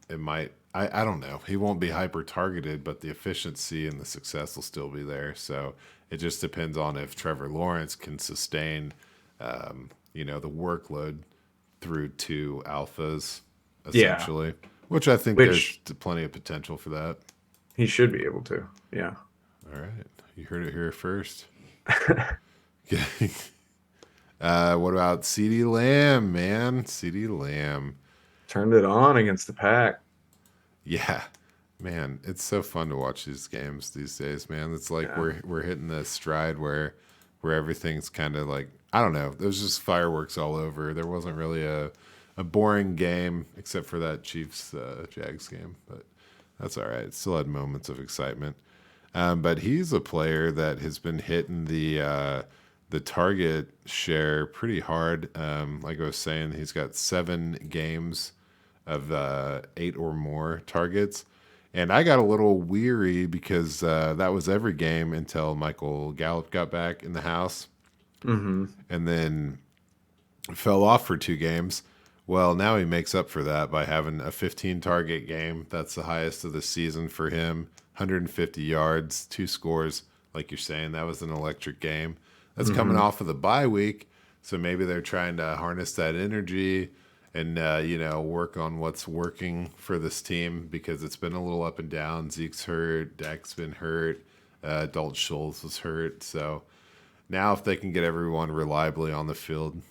it might. I don't know. He won't be hyper targeted, but the efficiency and the success will still be there. So it just depends on if Trevor Lawrence can sustain, the workload through two alphas, Yeah, essentially. Which I think there's which plenty of potential for that. he should be able to. Yeah. All right. You heard it here first. What about CD Lamb, man? CD Lamb. Turned it on against the pack. Yeah. Man, it's so fun to watch these games these days, man. It's like Yeah. we're hitting this stride where everything's kind of like, I don't know. There's just fireworks all over. There wasn't really a boring game except for that Chiefs Jags game, but that's all right. It still had moments of excitement. But he's a player that has been hitting the target share pretty hard. Like I was saying, he's got 7 games of 8 or more targets. And I got a little weary because that was every game until Michael Gallup got back in the house Hmm. and then fell off for 2 games. Well, now he makes up for that by having a 15 target game. That's the highest of the season for him. 150 yards, 2 scores. Like you're saying, that was an electric game. That's coming Hmm. off of the bye week. So maybe they're trying to harness that energy and, work on what's working for this team because it's been a little up and down. Zeke's hurt. Dak's been hurt. Dalton Schultz was hurt. So now if they can get everyone reliably on the field,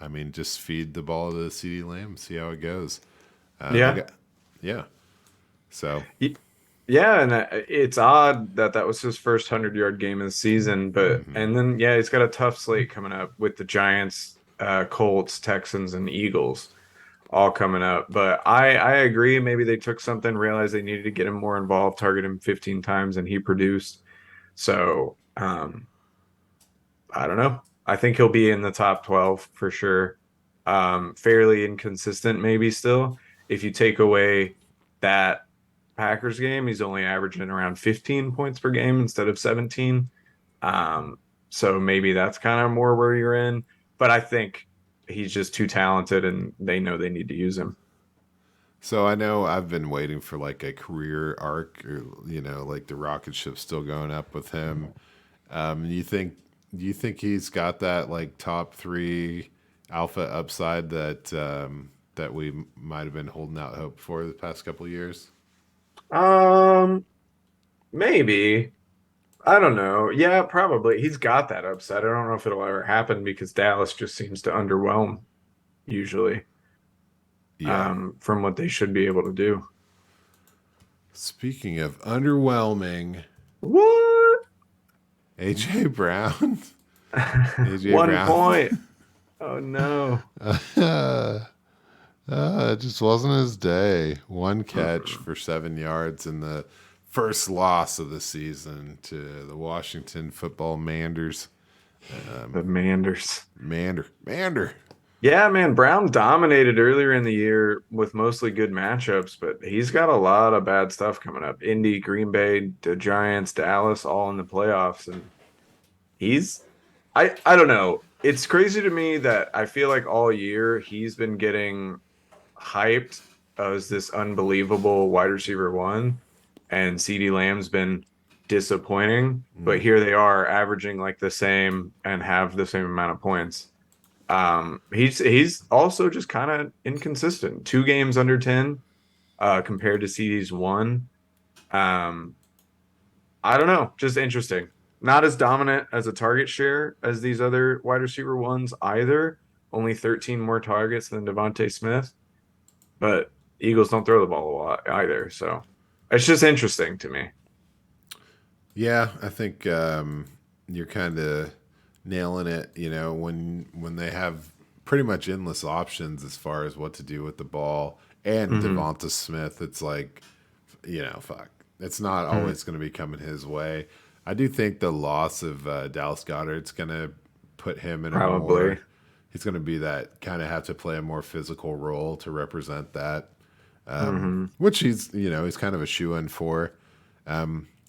I mean, just feed the ball to CD Lamb, see how it goes. They Yeah. got, yeah. So, Y- Yeah, and it's odd that that was his first 100-yard game of the season, but mhm. and then yeah, he's got a tough slate coming up with the Giants, Colts, Texans, and Eagles all coming up. But I agree. Maybe they took something, realized they needed to get him more involved, target him 15 times, and he produced. So I don't know. I think he'll be in the top 12 for sure. Fairly inconsistent, maybe still. If you take away that Packers game, he's only averaging around 15 points per game instead of 17. Um, so maybe that's kind of more where you're in. But I think he's just too talented and they know they need to use him. So I know I've been waiting for like a career arc or, like the rocket ship still going up with him. You think, do you think he's got that like top 3 alpha upside that we might have been holding out hope for the past couple of years? Um, Maybe. I don't know. Yeah, probably. He's got that upside. I don't know if it'll ever happen because Dallas just seems to underwhelm usually, Yeah. from what they should be able to do. Speaking of underwhelming, What? AJ Brown. AJ 1 point. Oh no. Brown. It just wasn't his day. One catch Mm-mm. for 7 yards in the first loss of the season to the Washington Football Manders. The Manders. Mander. Yeah, man, Brown dominated earlier in the year with mostly good matchups, but he's got a lot of bad stuff coming up. Indy, Green Bay, the Giants, Dallas, all in the playoffs, and he's I don't know. It's crazy to me that I feel like all year he's been getting hyped as this unbelievable wide receiver one, and CeeDee Lamb's been disappointing, but here they are averaging like the same and have the same amount of points. He's also just kind of inconsistent. 2 games under 10 compared to CD's one. Um, I don't know, just interesting. Not as dominant as a target share as these other wide receiver ones either. Only 13 more targets than Devontae Smith, but Eagles don't throw the ball a lot either. So it's just interesting to me. Yeah, I think you're kind of nailing it. You know, when they have pretty much endless options as far as what to do with the ball, and Hmm. Devonta Smith, it's like, fuck, it's not always going to be coming his way. I do think the loss of Dallas Goedert's going to put him in a Probably. more. He's going to be that kind of have to play a more physical role to represent that, Hmm. which he's kind of a shoe in for.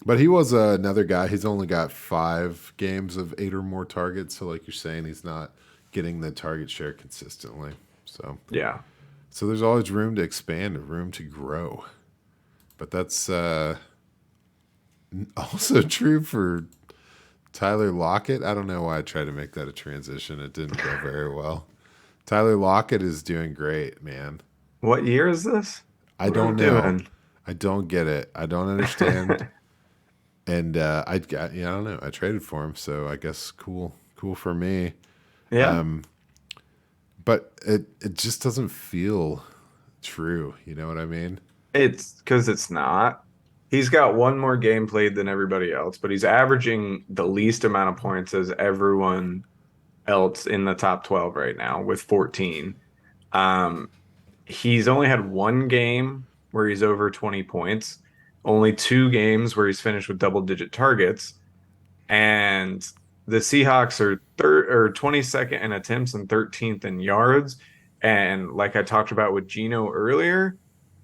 But he was another guy. He's only got 5 games of 8 or more targets. So, like you're saying, he's not getting the target share consistently. So, Yeah. so there's always room to expand, room to grow. But that's also true for Tyler Lockett. I don't know why I tried to make that a transition. It didn't go very well. Tyler Lockett is doing great, man. What year is this? I What are we don't know. doing? I don't get it. I don't understand. And I got, I don't know. I traded for him, so I guess cool for me. Yeah. But it just doesn't feel true. You know what I mean? It's because it's not. He's got one more game played than everybody else, but he's averaging the least amount of points as everyone else in the top 12 right now with 14. Um, he's only had one game where he's over 20 points, only 2 games where he's finished with double-digit targets, and the Seahawks are third or 22nd in attempts and 13th in yards. And like I talked about with Gino earlier,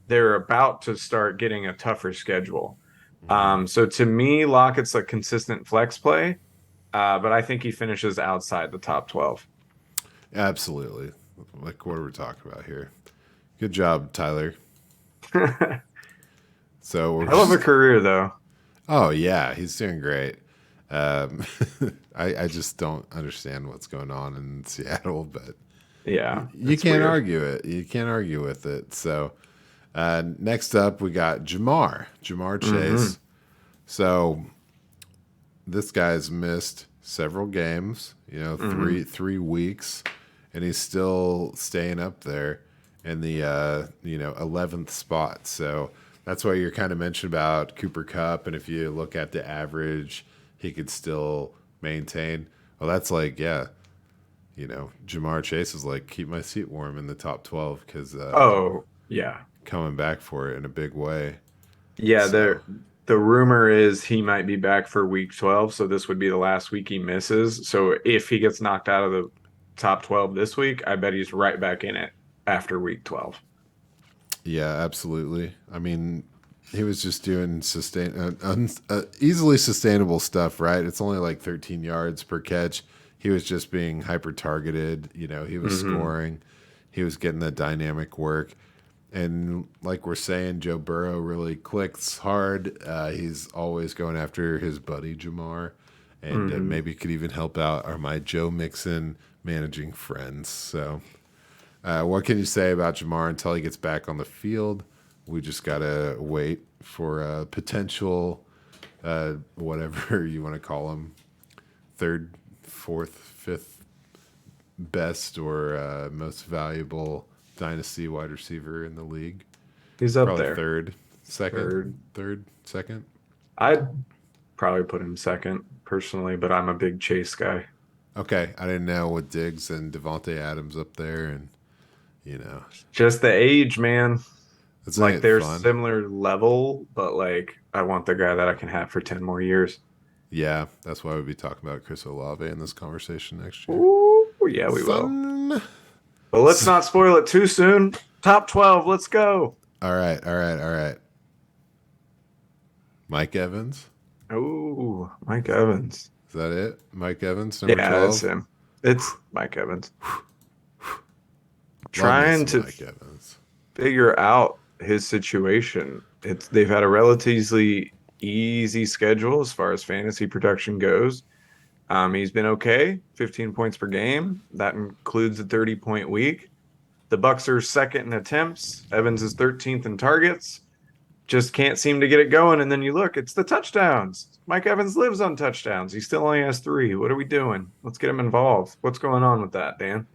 they're about to start getting a tougher schedule. So to me, Lockett's a consistent flex play, but I think he finishes outside the top 12. Absolutely. Like what are we talking about here? Good job, Tyler. Hell So we're of a just, career, though. oh yeah, he's doing great. Um, I just don't understand what's going on in Seattle, but Yeah, you it's can't weird. argue it. You can't argue with it. So next up, we got Jamar Hmm. Chase. So this guy's missed several games, Hmm. 3 weeks, and he's still staying up there in the 11th spot. So that's why you're kind of mentioned about Cooper Cup, and if you look at the average, he could still maintain. Well, that's like Jamar Chase is like keep my seat warm in the top 12 because Oh, yeah. coming back for it in a big way. Yeah, So the rumor is he might be back for week 12, so this would be the last week he misses. So if he gets knocked out of the top 12 this week, I bet he's right back in it after week 12. yeah, absolutely. I mean, he was just doing easily sustainable stuff, right? It's only like 13 yards per catch. He was just being hyper targeted. He was Hmm. scoring. He was getting the dynamic work. And like we're saying, Joe Burrow really clicks hard. He's always going after his buddy Jamar, and Hmm. maybe could even help out my Joe Mixon managing friends. So, what can you say about Jamar until he gets back on the field? We just gotta wait for a potential, whatever you want to call him, third, fourth, fifth best or most valuable dynasty wide receiver in the league. He's up Probably there. third, second, Third. third, second. I'd probably put him second personally, but I'm a big Chase guy. Okay, I didn't know with Diggs and Devonte Adams up there, and you know Just the age, man. isn't Like it they're fun? similar level, but like I want the guy that I can have for 10 more years. Yeah, that's why we'll be talking about Chris Olave in this conversation next year. Ooh, yeah, we will. Fun. But let's not spoil it too soon. Top 12, let's go. All right, all right, all right. Mike Evans. Ooh, Mike Evans. Is that it? Mike Evans, number Yeah, it's 12. him. It's Mike Evans. Love me Trying some to Mike Evans. figure out his situation. They've had a relatively easy schedule as far as fantasy production goes. He's been okay, 15 points per game. That includes a 30-point week. The Bucks are second in attempts. Evans is 13th in targets. Just can't seem to get it going. And then you look, it's the touchdowns. Mike Evans lives on touchdowns. He still only has 3. What are we doing? Let's get him involved. What's going on with that, Dan?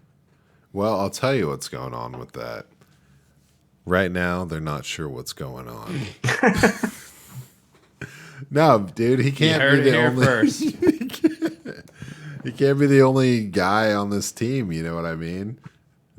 Well, I'll tell you what's going on with that. Right now, they're not sure what's going on. No, dude, he You can't heard be it the here only. first. He can't be the only guy on this team. You know what I mean?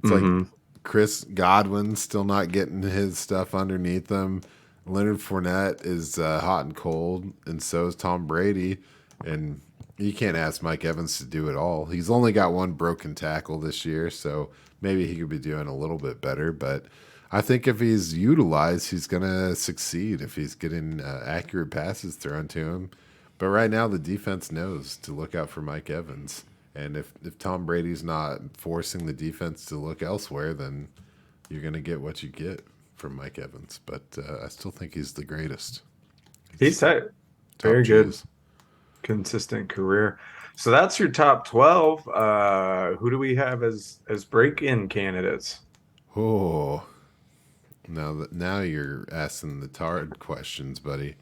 It's like Chris Godwin's still not getting his stuff underneath him. Leonard Fournette is hot and cold, and so is Tom Brady. And you can't ask Mike Evans to do it all. He's only got one broken tackle this year, so maybe he could be doing a little bit better. But I think if he's utilized, he's going to succeed if he's getting accurate passes thrown to him. But right now, the defense knows to look out for Mike Evans. And if Tom Brady's not forcing the defense to look elsewhere, then you're going to get what you get from Mike Evans. But I still think he's the greatest. He's tight. Top Very good. cheese. Consistent career. So that's your top 12. Who do we have as break-in candidates? Oh, now you're asking the hard questions, buddy.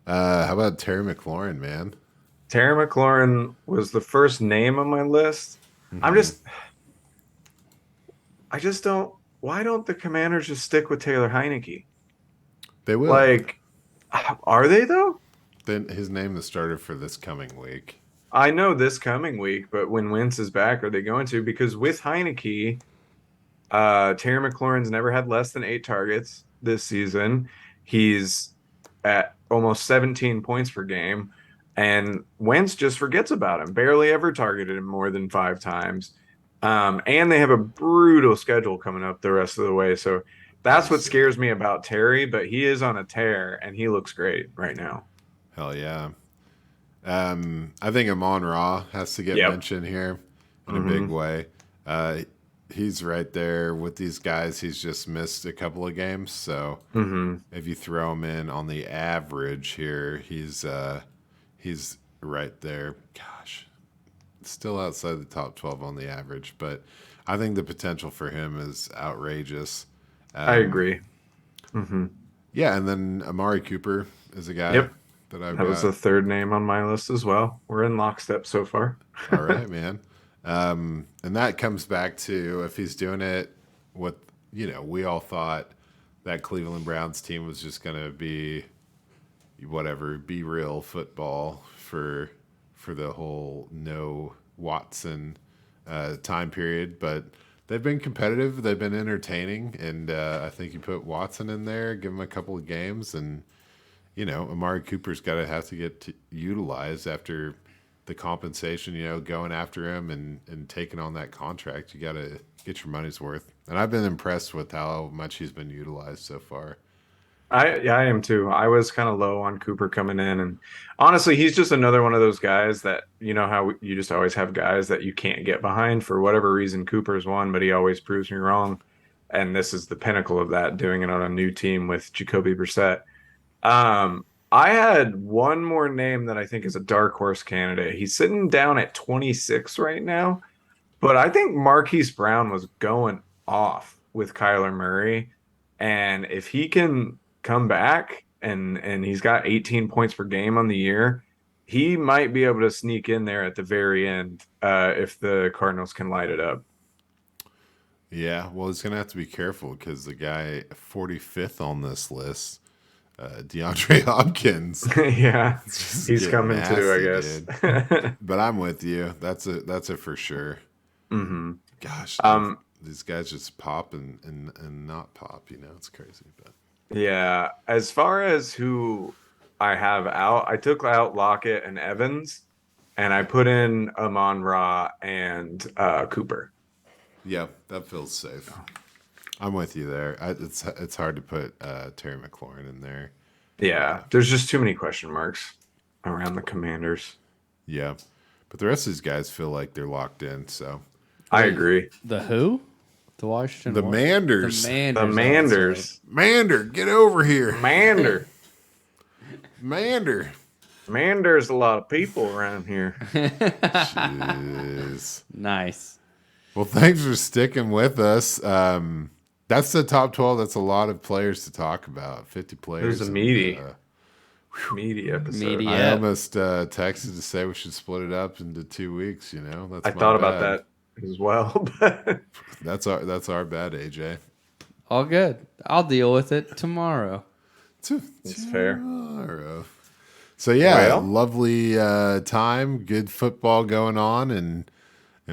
How about Terry McLaurin, man? Terry McLaurin was the first name on my list. I just don't. Why don't the Commanders just stick with Taylor Heineke? They will. Like, are they though? Then his name the starter for this coming week. I know this coming week, but when Wentz is back, are they going to? Because with Heineke, Terry McLaurin's never had less than 8 targets this season. He's at almost 17 points per game. And Wentz just forgets about him. Barely ever targeted him more than 5 times. And they have a brutal schedule coming up the rest of the way. So that's what scares me about Terry. But he is on a tear, and he looks great right now. Hell yeah. I think Amon-Ra has to get mentioned here in a big way. He's right there with these guys. He's just missed a couple of games. So if you throw him in on the average here, he's right there. Gosh, still outside the top 12 on the average, but I think the potential for him is outrageous. I agree. Yeah, and then Amari Cooper is a guy that I've got. That was the third name on my list as well. We're in lockstep so far. All right, man. And that comes back to if he's doing it with, we all thought that Cleveland Browns team was just going to be whatever, be real football for the whole no Watson time period. But they've been competitive. They've been entertaining. And I think you put Watson in there, give him a couple of games, and, Amari Cooper's got to have to get utilized after the compensation, going after him and taking on that contract. You got to get your money's worth. And I've been impressed with how much he's been utilized so far. I am too. I was kind of low on Cooper coming in, and honestly, he's just another one of those guys that how you just always have guys that you can't get behind for whatever reason. Cooper's one, but he always proves me wrong, and this is the pinnacle of that, doing it on a new team with Jacoby Brissett. I had one more name that I think is a dark horse candidate. He's sitting down at 26 right now, but I think Marquise Brown was going off with Kyler Murray, and if he can come back and he's got 18 points per game on the year, he might be able to sneak in there at the very end if the Cardinals can light it up. Yeah, well, he's going to have to be careful because the guy 45th on this list, DeAndre Hopkins. Yeah, he's coming nasty, too, I guess. But I'm with you. That's a for sure. Gosh, these guys just pop and not pop. It's crazy. But yeah, as far as who I have out, I took out Lockett and Evans, and I put in Amon-Ra and Cooper. Yeah, that feels safe. I'm with you there. It's hard to put Terry McLaurin in there. Yeah, there's just too many question marks around the Commanders. Yeah, but the rest of these guys feel like they're locked in. So I agree. The who? The Washington. The Manders. The Manders. Mander, get over here. Mander. Mander. Man, there's a lot of people around here. Jeez. Nice. Well, thanks for sticking with us. That's the top 12. That's a lot of players to talk about. 50 players. It was a meaty episode. Meaty. I Yeah. almost texted to say we should split it up into 2 weeks. That's I my thought about bad. that as well. But That's our bad, AJ. All good. I'll deal with it tomorrow. it's fair. Tomorrow. So yeah, Well. lovely time. Good football going on, and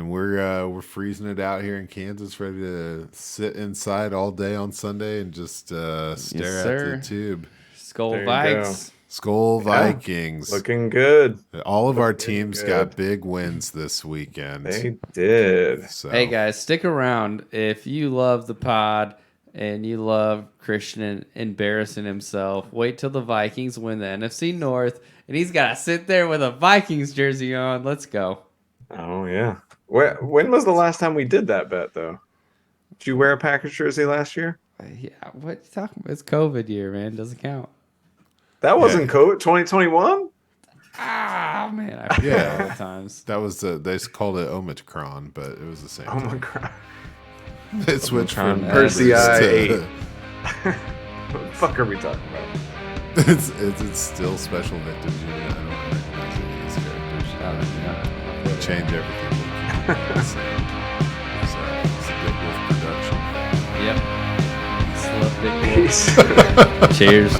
we're freezing it out here in Kansas, ready to sit inside all day on Sunday and just stare at sir. the tube. Skull There you Vikes. Skull Vikings. Looking good. All of our looking teams good. got big wins this weekend. They did. So Hey guys, stick around if you love the pod and you love Christian embarrassing himself. Wait till the Vikings win the NFC North, and he's got to sit there with a Vikings jersey on. Let's go. Oh yeah. When was the last time we did that bet though? Did you wear a Packers jersey last year? Yeah, what you talking about? It's COVID year, man. Doesn't count. That wasn't COVID 2021? Ah, man. I forget Yeah. all the times. that was they called it Omicron, but it was the same. Oh my god. They switched from Percy numbers I to- 8. What the fuck are we talking about? it's still special victims unit. I don't recognize any of these characters. Yeah. We change everything. So it's a Dick Wolf production. Yep. Slip dick wolf. Peace. Cheers.